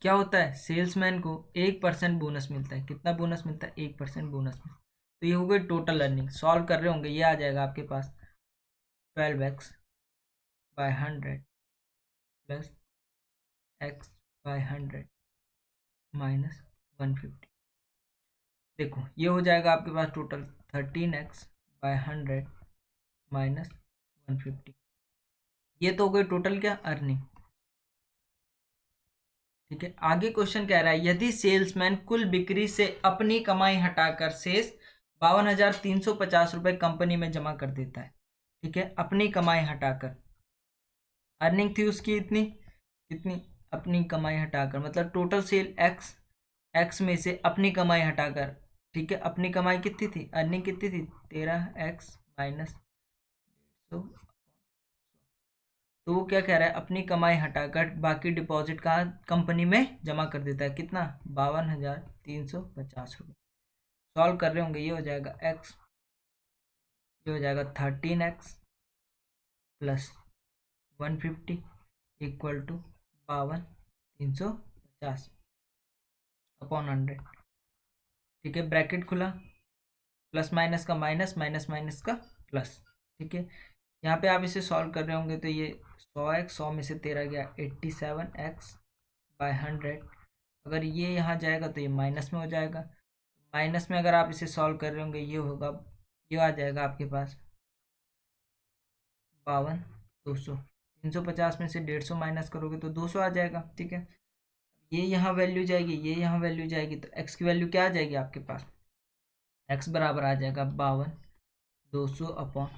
क्या होता है सेल्समैन को 1% बोनस मिलता है। कितना बोनस मिलता है 1% बोनस मिलता है। तो ये हो गई टोटल अर्निंग। सॉल्व कर रहे होंगे ये आ जाएगा आपके पास 12x/100 प्लस x/100 माइनस 150। देखो ये हो जाएगा आपके पास टोटल 13x/100 माइनस 150। ये तो हो गई टोटल क्या अर्निंग। ठीक है, आगे क्वेश्चन कह रहा है यदि सेल्समैन कुल बिक्री से अपनी कमाई हटाकर शेष 52,350 रुपये कंपनी में जमा कर देता है। ठीक है, अपनी कमाई हटाकर, अर्निंग थी उसकी इतनी, कितनी अपनी कमाई हटाकर मतलब टोटल सेल एक्स, एक्स में से अपनी कमाई हटाकर। ठीक है, अपनी कमाई कितनी थी, अर्निंग कितनी थी 13x माइनस 150। तो वो क्या कह रहा है अपनी कमाई हटाकर बाकी डिपॉजिट कहाँ कंपनी में जमा कर देता है। कितना 52,350 रुपये। सॉल्व कर रहे होंगे ये हो जाएगा एक्स, ये हो जाएगा 13x plus 150 equal to 52,350 upon 100। ठीक है, ब्रैकेट खुला, प्लस माइनस का माइनस, माइनस माइनस का प्लस। ठीक है, यहाँ पे आप इसे सॉल्व कर रहे होंगे तो ये 100x, 100 में से 13 गया 87x/100। अगर ये यहाँ जाएगा तो ये माइनस में हो जाएगा। माइनस में अगर आप इसे सॉल्व कर रहे होंगे ये होगा, ये आ जाएगा आपके पास 52,200। 350 में से 150 माइनस करोगे तो 200 आ जाएगा। ठीक है, ये यहाँ वैल्यू जाएगी, ये यहाँ वैल्यू जाएगी तो एक्स की वैल्यू क्या आ जाएगी आपके पास, एक्स बराबर आ जाएगा 52,200 अपॉन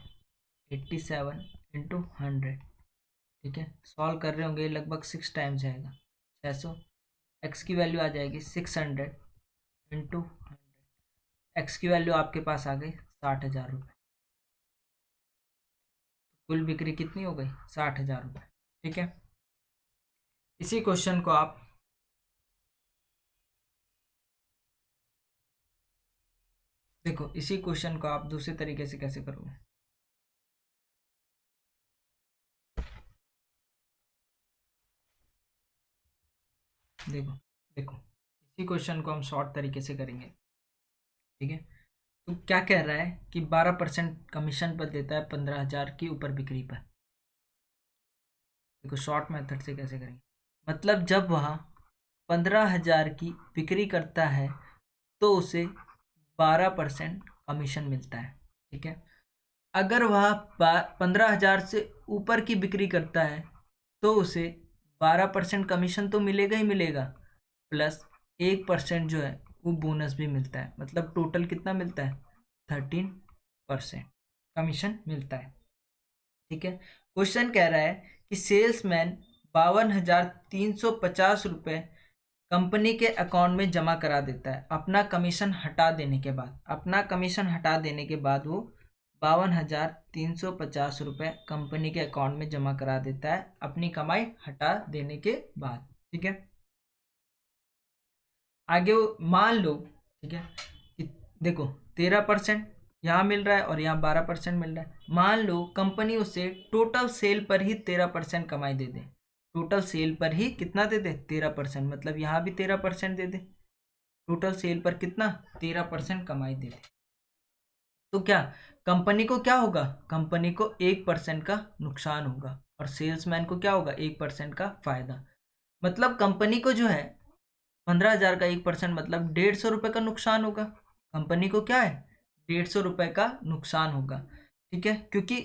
87 इंटू 100। ठीक है, सॉल्व कर रहे होंगे लगभग 6 टाइम्स जाएगा 600। एक्स की वैल्यू आ जाएगी 600 इंटू 100। एक्स की वैल्यू आपके पास आ गई 60,000 रुपये। कुल बिक्री कितनी हो गई 60,000 रुपये। ठीक है, इसी क्वेश्चन को आप देखो, इसी क्वेश्चन को आप दूसरे तरीके से कैसे करोगे। देखो देखो इसी क्वेश्चन को हम शॉर्ट तरीके से करेंगे। ठीक है, तो क्या कह रहा है कि 12% कमीशन पर देता है 15,000 की ऊपर बिक्री पर। देखो शॉर्ट मेथड से कैसे करेंगे, मतलब जब वह 15,000 की बिक्री करता है तो उसे 12% कमीशन मिलता है। ठीक है, अगर वह 15,000 से ऊपर की बिक्री करता है तो उसे 12% कमीशन तो मिलेगा ही मिलेगा, प्लस 1% जो है वो बोनस भी मिलता है। मतलब टोटल कितना मिलता है 13% कमीशन मिलता है। ठीक है, क्वेश्चन कह रहा है कि सेल्समैन 52,350 रुपये कंपनी के अकाउंट में जमा करा देता है अपना कमीशन हटा देने के बाद। अपना कमीशन हटा देने के बाद वो 52,350 रुपये कंपनी के अकाउंट में जमा करा देता है अपनी कमाई हटा देने के बाद। ठीक है, आगे वो मान लो, ठीक है, कि देखो 13% यहाँ मिल रहा है और यहाँ 12% मिल रहा है। मान लो कंपनी उसे टोटल सेल पर ही 13% कमाई दे दे। टोटल सेल पर ही कितना दे दे 13%, मतलब यहाँ भी 13% दे दे। टोटल सेल पर कितना 13% कमाई देते, तो क्या कंपनी को क्या होगा, कंपनी को 1% का नुकसान होगा और सेल्समैन को क्या होगा 1% का फायदा। मतलब कंपनी को जो है 15,000 का 1% मतलब 150 रुपये का नुकसान होगा। कंपनी को क्या है 150 रुपये का नुकसान होगा। ठीक है, क्योंकि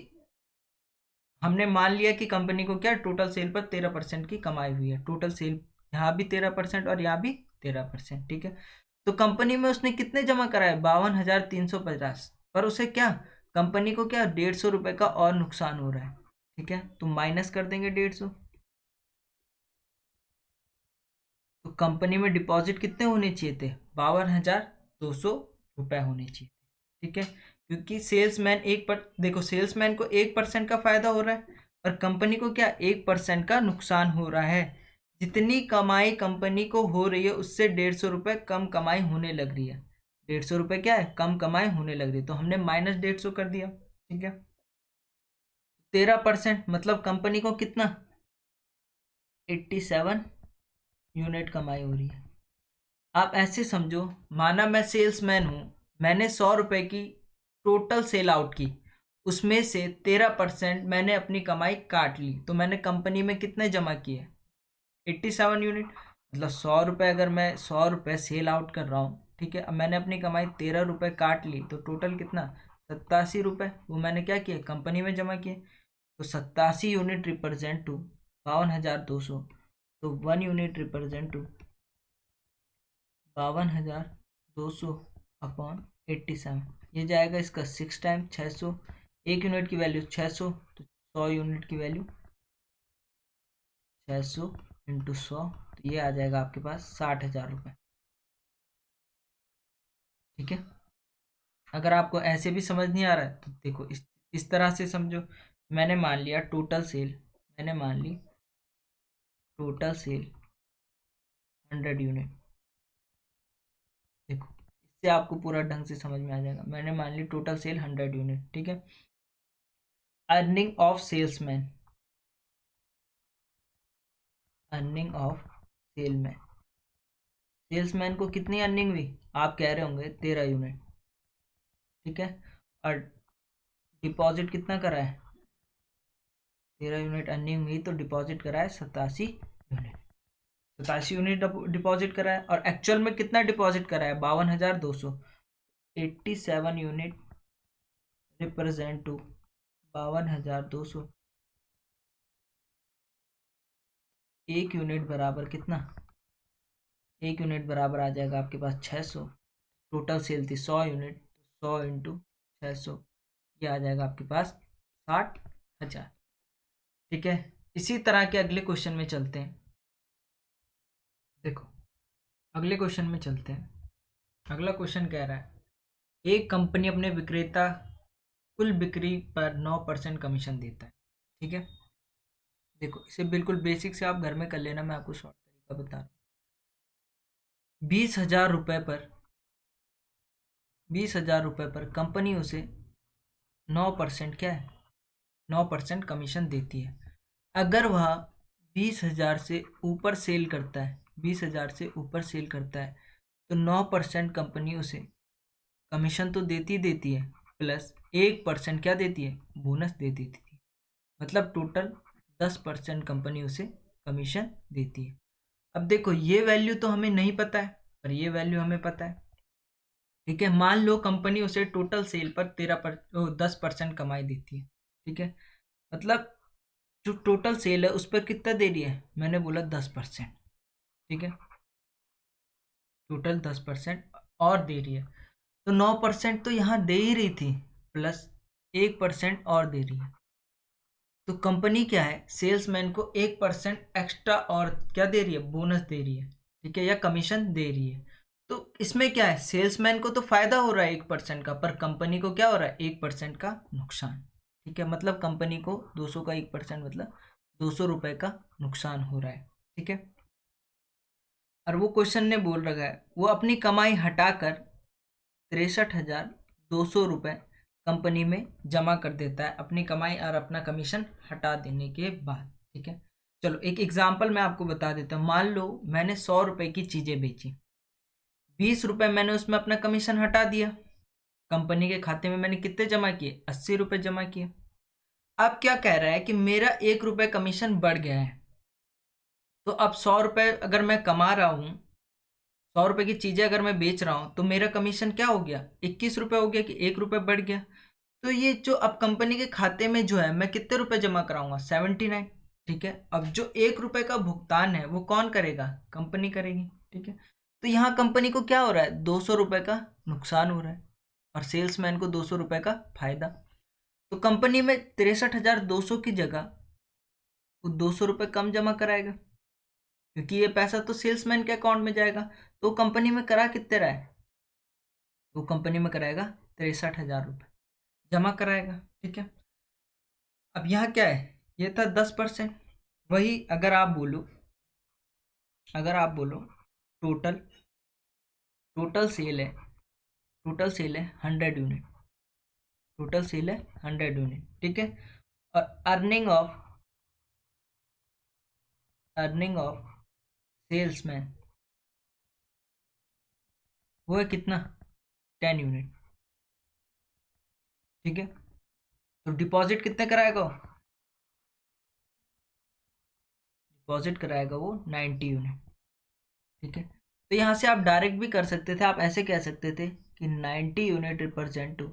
हमने मान लिया कि कंपनी को क्या टोटल सेल पर 13% की कमाई हुई है। टोटल सेल यहाँ भी 13% और यहाँ भी 13%। ठीक है, तो कंपनी में उसने कितने जमा कराए 52,350, पर उसे क्या कंपनी को क्या 150 रुपये का और नुकसान हो रहा है। ठीक है, तो माइनस कर देंगे 150। तो कंपनी में डिपॉजिट कितने होने चाहिए थे 52,200 रुपये होने चाहिए। ठीक है, क्योंकि सेल्समैन देखो सेल्समैन को 1% का फायदा हो रहा है और कंपनी को क्या 1% का नुकसान हो रहा है। जितनी कमाई कंपनी को हो रही है उससे 150 रुपये कम कमाई होने लग रही है। 150 रुपये क्या है कम कमाई होने लग रही है, तो हमने -150 कर दिया। ठीक है, 13% मतलब कंपनी को कितना 87 यूनिट कमाई हो रही है। आप ऐसे समझो, माना मैं सेल्समैन हूँ, मैंने 100 रुपये की टोटल सेल आउट की, उसमें से 13% मैंने अपनी कमाई काट ली, तो मैंने कंपनी में कितने जमा किए 87 यूनिट। मतलब 100 रुपये, अगर मैं 100 रुपये सेल आउट कर रहा हूँ, ठीक है, अब मैंने अपनी कमाई 13 रुपये काट ली, तो टोटल कितना 87 रुपये, वो मैंने क्या किया कंपनी में जमा किए। तो 87 यूनिट रिप्रेजेंट टू 52,200, तो 1 यूनिट रिप्रेजेंट टू 52,200 अपॉन 87, ये जाएगा इसका 6 टाइम 600। 1 यूनिट की वैल्यू 600, तो 100 यूनिट की वैल्यू 600 इंटू 100, तो ये आ जाएगा आपके पास 60,000 रुपये। ठीक है, अगर आपको ऐसे भी समझ नहीं आ रहा है तो देखो इस तरह से समझो। मैंने मान लिया टोटल सेल, मैंने मान ली टोटल सेल 100 यूनिट। देखो इससे आपको पूरा ढंग से समझ में आ जाएगा। मैंने मान ली टोटल सेल 100 यूनिट। ठीक है, earning of salesman, earning of salesman, salesman को कितनी अर्निंग हुई आप कह रहे होंगे 13 यूनिट। ठीक है, और डिपॉजिट कितना करा है 13 यूनिट अर्निंग हुई, तो डिपॉजिट करा है 87 यूनिट। 87 यूनिट डिपॉजिट करा है, और एक्चुअल में कितना डिपॉजिट करा है 52,200। 87 यूनिट रिप्रेजेंट टू 52,200, 1 यूनिट बराबर कितना, 1 यूनिट बराबर आ जाएगा आपके पास 600। टोटल सेल थी 100 यूनिट, तो 100 इंटू 600, ये आ जाएगा आपके पास 60,000। ठीक है, इसी तरह के अगले क्वेश्चन में चलते हैं। देखो अगले क्वेश्चन में चलते हैं। अगला क्वेश्चन कह रहा है एक कंपनी अपने विक्रेता कुल बिक्री पर 9% कमीशन देता है। ठीक है, देखो इसे बिल्कुल बेसिक से आप घर में कर लेना, मैं आपको शॉर्ट तरीका बता रहा हूँ। 20,000 रुपये पर कंपनी उसे 9% क्या है 9% कमीशन देती है। अगर वह 20,000 से ऊपर सेल करता है, 20,000 से ऊपर सेल करता है, तो 9% कंपनी उसे कमीशन तो देती है, प्लस 1% क्या देती है बोनस दे देती थी। मतलब टोटल 10% कंपनी उसे कमीशन देती है। अब देखो ये वैल्यू तो हमें नहीं पता है, पर ये वैल्यू हमें पता है। ठीक है, मान लो कंपनी उसे टोटल सेल पर 10% कमाई देती है। ठीक है, मतलब जो टोटल सेल है उस पर कितना दे रही है, मैंने बोला 10%। ठीक है, टोटल 10% और दे रही है, तो 9% तो यहाँ दे ही रही थी, प्लस 1% और दे रही है। तो कंपनी क्या है सेल्समैन को 1% एक्स्ट्रा और क्या दे रही है बोनस दे रही है। ठीक है, या कमीशन दे रही है। तो इसमें क्या है सेल्समैन को तो फायदा हो रहा है 1% का, पर कंपनी को क्या हो रहा है 1% का नुकसान। ठीक है, मतलब कंपनी को 200 का 1% मतलब 200 रुपये का नुकसान हो रहा है। ठीक है, और वो क्वेश्चन ने बोल रखा है वो अपनी कमाई हटाकर 63,200 रुपये कंपनी में जमा कर देता है, अपनी कमाई और अपना कमीशन हटा देने के बाद। ठीक है, चलो एक एग्जांपल मैं आपको बता देता हूँ। मान लो मैंने 100 रुपये की चीज़ें बेची, ₹20 मैंने उसमें अपना कमीशन हटा दिया। कंपनी के खाते में मैंने कितने जमा किए? ₹80 जमा किए। अब क्या कह रहा है कि मेरा ₹1 कमीशन बढ़ गया है। तो अब ₹100 अगर मैं कमा रहा हूँ, ₹100 की चीजें अगर मैं बेच रहा हूँ, तो मेरा कमीशन क्या हो गया? ₹21 हो गया कि ₹1 बढ़ गया। तो ये जो अब कंपनी के खाते में जो है, मैं कितने रुपए जमा कराऊंगा? 79। ठीक है, अब जो ₹1 का भुगतान है वो कौन करेगा? कंपनी करेगी। ठीक है, तो यहाँ कंपनी को क्या हो रहा है? ₹200 का नुकसान हो रहा है और सेल्समैन को ₹200 का फायदा। तो कंपनी में 63,200 की जगह वो ₹200 कम जमा कराएगा, क्योंकि ये पैसा तो सेल्समैन के अकाउंट में जाएगा। तो कंपनी में करा कितने रहा है? वो कंपनी में कराएगा ₹63,000 जमा कराएगा। ठीक है, अब यहाँ क्या है? ये था 10%। वही अगर आप बोलो टोटल टोटल सेल है टोटल सेल है 100 यूनिट। टोटल सेल है 100 यूनिट। ठीक है, और अर्निंग ऑफ सेल्समैन वो है कितना? 10 यूनिट। ठीक है, तो डिपॉजिट कितने कराएगा वो? डिपॉजिट कराएगा वो 90 यूनिट। ठीक है, तो यहाँ से आप डायरेक्ट भी कर सकते थे। आप ऐसे कह सकते थे कि 90 यूनिट रिप्रेजेंट टू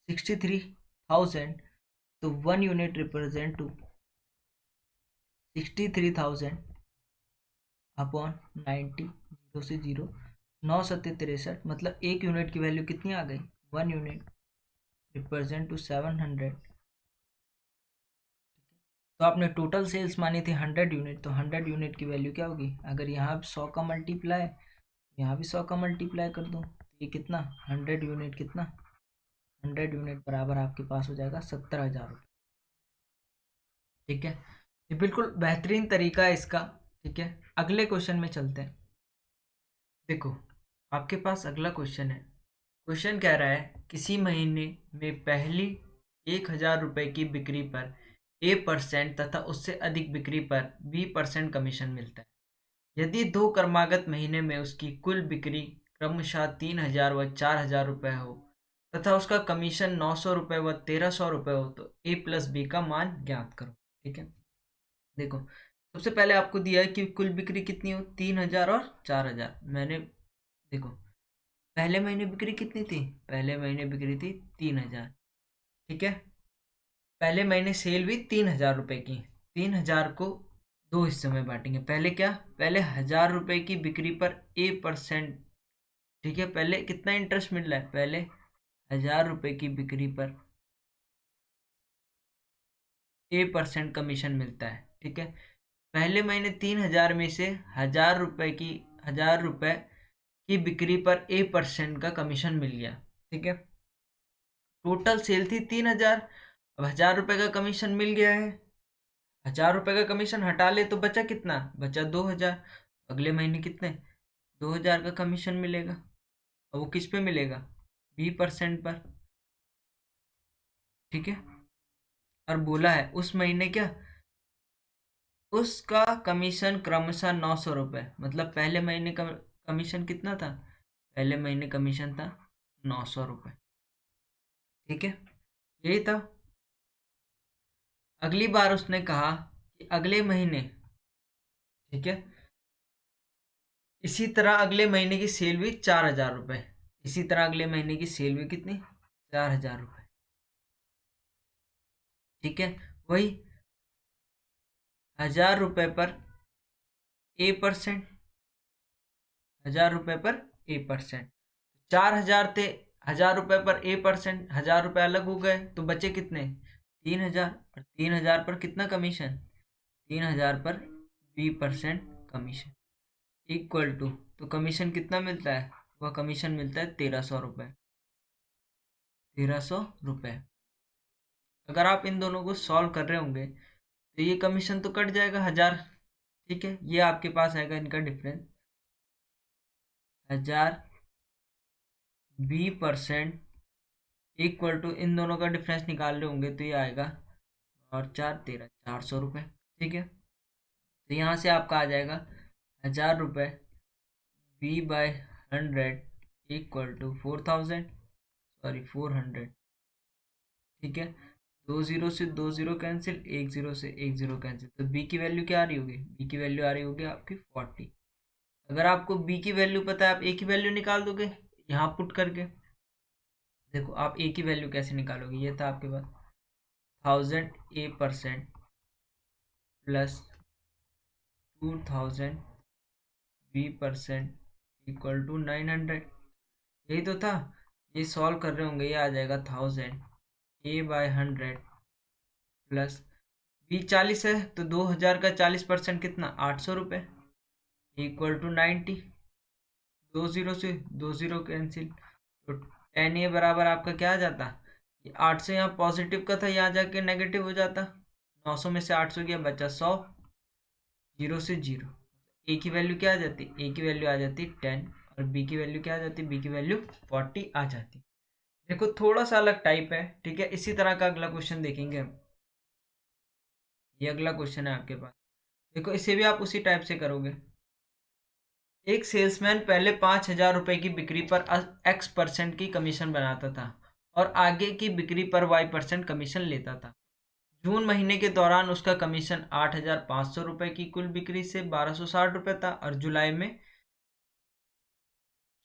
63,000, तो 1 unit represent to 63,000 upon 90, zero से जीरो, 9 सत्ते 63, मतलब 1 यूनिट की वैल्यू कितनी आ गई? 1 यूनिट रिप्रेजेंट टू 700। तो आपने टोटल सेल्स मानी थी 100 यूनिट, तो 100 यूनिट की वैल्यू क्या होगी? अगर यहाँ 100 का मल्टीप्लाई, यहाँ भी 100 का मल्टीप्लाई कर दो, तो ये कितना? 100 यूनिट कितना? 100 यूनिट बराबर आपके पास हो जाएगा 70,000 रुपये। ठीक है, ये बिल्कुल बेहतरीन तरीका है इसका। ठीक है, अगले क्वेश्चन में चलते हैं। देखो, आपके पास अगला क्वेश्चन है। क्वेश्चन कह रहा है किसी महीने में पहली ₹1,000 की बिक्री पर A% तथा उससे अधिक बिक्री पर B% कमीशन मिलता है। यदि दो क्रमागत महीने में उसकी कुल बिक्री क्रमशः 3,000 व 4,000 रुपये हो तथा उसका कमीशन 900 रुपये व 1,300 रुपये हो, तो A+B का मान ज्ञात करो। ठीक है, देखो, सबसे पहले आपको दिया है कि कुल बिक्री कितनी हो? 3,000 और 4,000। मैंने, देखो, पहले महीने बिक्री कितनी थी? पहले महीने बिक्री थी 3,000। ठीक है, पहले महीने सेल भी 3,000 रुपये की। 3,000 को दो हिस्सों में बांटेंगे। पहले क्या? पहले 1,000 रुपये की बिक्री पर A%। ठीक है, पहले कितना इंटरेस्ट मिल रहा है? पहले 1,000 रुपये की बिक्री पर A% कमीशन मिलता है। ठीक है, पहले महीने 3,000 में से 1,000 रुपये की बिक्री पर A% का कमीशन मिल गया। ठीक है, टोटल सेल थी 3,000। अब 1,000 रुपये का कमीशन मिल गया है। 1,000 रुपये का कमीशन हटा ले तो बचा कितना? बचा 2,000। अगले महीने कितने? 2,000 का कमीशन मिलेगा। और वो किस पे मिलेगा? B% पर। ठीक है, और बोला है उस महीने क्या? उसका कमीशन क्रमशः 900 रुपये, मतलब पहले महीने का कमीशन कितना था? पहले महीने कमीशन था 900 रुपये। ठीक है, यही था। अगली बार उसने कहा कि अगले महीने, ठीक है, इसी तरह अगले महीने की सेल भी 4,000 रुपये। इसी तरह अगले महीने की सेल भी कितनी? 4,000 रुपये। ठीक है, वही 1,000 रुपये पर A%। 1,000 रुपये पर A%। 4,000 थे। 1,000 रुपये पर A%, 1,000 रुपये अलग हो गए तो बचे कितने? 3,000। और 3,000 पर कितना कमीशन? 3,000 पर B% कमीशन इक्वल टू, तो कमीशन कितना मिलता है? वह कमीशन मिलता है 1,300 रुपये। 1,300 रुपये। अगर आप इन दोनों को सॉल्व कर रहे होंगे तो ये कमीशन तो कट जाएगा 1,000। ठीक है, ये आपके पास आएगा इनका डिफरेंस 1,000 B% इक्वल टू, इन दोनों का डिफरेंस निकाल रहे होंगे तो ये आएगा, और 4,13,400 रुपये। ठीक है, तो यहाँ से आपका आ जाएगा 1,000 रुपये B/100 100 इक्वल टू 4000, सॉरी 400। ठीक है, 2 0 से 2 0 कैंसिल, 1 0 से 1 0 कैंसिल, तो बी की वैल्यू क्या आ रही होगी? बी की वैल्यू आ रही होगी आपकी 40। अगर आपको बी की वैल्यू पता है, आप ए की वैल्यू निकाल दोगे यहाँ पुट करके। देखो आप ए की वैल्यू कैसे निकालोगे, ये था आपके पास 1000 A% plus 2000 B% equal to 900। यही तो था, ये सॉल्व कर रहे होंगे, ये आ जाएगा 1000 A/100 प्लस बी 40 है, तो 2000 का 40% कितना? 800 रुपये इक्वल टू 90। 2 0 से 2 0 कैंसिल, तो 10A बराबर आपका क्या आ जाता? ये 8 से यहाँ पॉजिटिव का था, यहाँ जाके नेगेटिव हो जाता। 900 में से 800 गया, बचा 100। 0 से 0, ए की वैल्यू क्या आ जाती? ए की वैल्यू आ जाती 10, और बी की वैल्यू क्या आ जाती? बी की वैल्यू 40 आ जाती। देखो थोड़ा सा अलग टाइप है, ठीक है। इसी तरह का अगला क्वेश्चन देखेंगे हम। ये अगला क्वेश्चन है आपके पास, देखो इसे भी आप उसी टाइप से करोगे। एक सेल्समैन पहले 5,000 रुपए की बिक्री पर X% की कमीशन बनाता था और आगे की बिक्री पर Y% कमीशन लेता था। जून महीने के दौरान उसका कमीशन 8,500 रुपए की कुल बिक्री से 1,260 रुपए था, और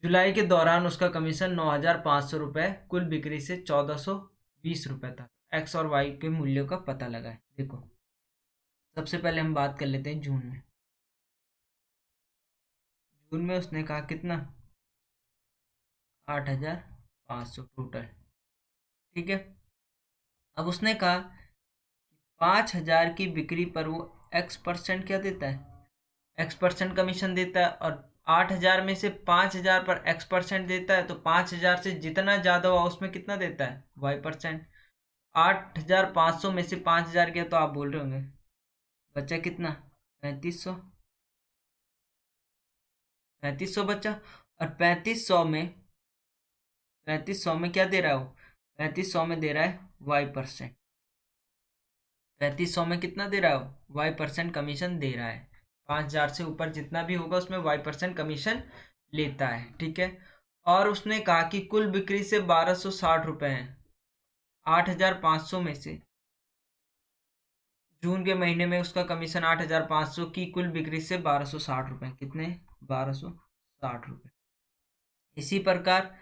जुलाई के दौरान उसका कमीशन 9,500 रुपए कुल बिक्री से 1,420 रुपए था। एक्स और वाई के मूल्यों का पता लगाए। देखो सबसे पहले हम बात कर लेते हैं जून में। जून में उसने कहा कितना? 8,500 टोटल। ठीक है, अब उसने कहा 5,000 की बिक्री पर वो X% क्या देता है? X% कमीशन देता है, और 8,000 में से 5,000 पर X% देता है, तो 5,000 से जितना ज़्यादा हुआ उसमें कितना देता है? Y%। 8,500 में से 5,000 गया, तो आप बोल रहे होंगे बचा कितना? 3,500। 3,500 बचा, और 3,500 में क्या दे रहा है वो? 3,500 में दे रहा है Y%। 3,500 में कितना दे रहा है वो? Y% कमीशन दे रहा है। 5,000 से ऊपर जितना भी होगा उसमें Y% कमीशन लेता है। ठीक है, और उसने कहा कि कुल बिक्री से 1,260 रुपये हैं। 8,500 में से जून के महीने में उसका कमीशन 8,500 की कुल बिक्री से 1,260 रुपये। कितने? 1,260 रुपये। इसी प्रकार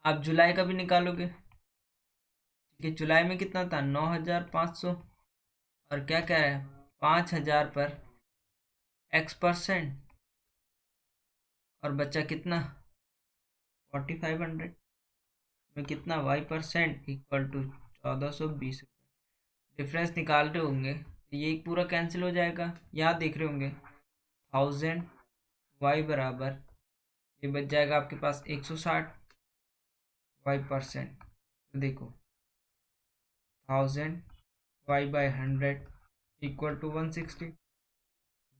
आप जुलाई का भी निकालोगे। ठीक है, जुलाई में कितना था? 9,500, और क्या कह रहा है? 5,000 पर X%, और बचा कितना? 4,500 में कितना? Y% इक्वल टू 1,420 रुपये। डिफरेंस निकाल रहे होंगे तो ये पूरा कैंसिल हो जाएगा। यहाँ देख रहे होंगे 1000 Y बराबर, ये बच जाएगा आपके पास 160 Y%। तो देखो 1000 Y/100 इक्वल टू 160।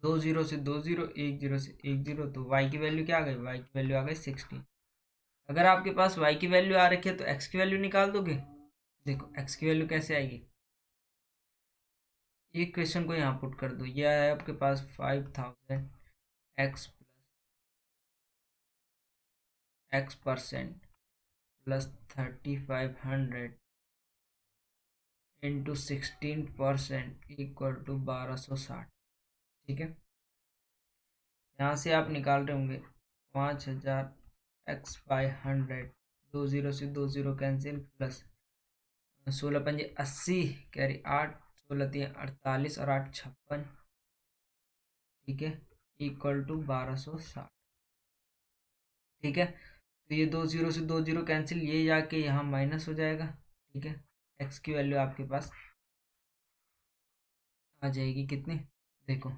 2 0 से 2 0, 1 0 से 1 0, तो y की वैल्यू क्या आ गई? y की वैल्यू आ गई 60। अगर आपके पास y की वैल्यू आ रखी है तो x की वैल्यू निकाल दोगे। देखो x की वैल्यू कैसे आएगी, एक क्वेश्चन को यहाँ पुट कर दो। यह है आपके पास 5,000 x X% प्लस 3,500 इंटू 16% इक्वल टू 1,260। ठीक है, यहाँ से आप निकाल रहे होंगे 5,000 X/100, 2 0 से 2 0 कैंसिल, प्लस 16×5 = 80, कैरी 8, 16×3 = 48, और 8 = 56। ठीक है, इक्वल टू 1,260। ठीक है, तो ये 2 0 से 2 0 कैंसिल, ये जाके यहाँ माइनस हो जाएगा। ठीक है, एक्स की वैल्यू आपके पास आ जाएगी कितनी? देखो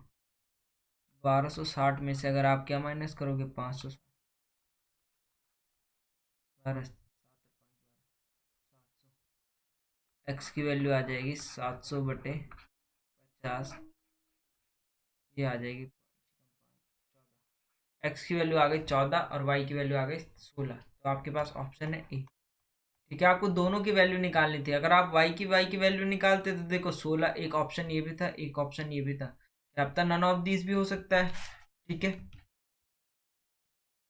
1,260 में से अगर आप क्या माइनस करोगे? 560, 700। एक्स की वैल्यू आ जाएगी 700/50, ये आ जाएगी 14। एक्स की वैल्यू आ गई 14 और वाई की वैल्यू आ गई 16, तो आपके पास ऑप्शन है ए। ठीक है, आपको दोनों की वैल्यू निकालनी थी। अगर आप वाई की वैल्यू निकालते तो देखो 16, एक ऑप्शन ये भी था, एक ऑप्शन ये भी था, क्या पता नन ऑफ दीज भी हो सकता है। ठीक है,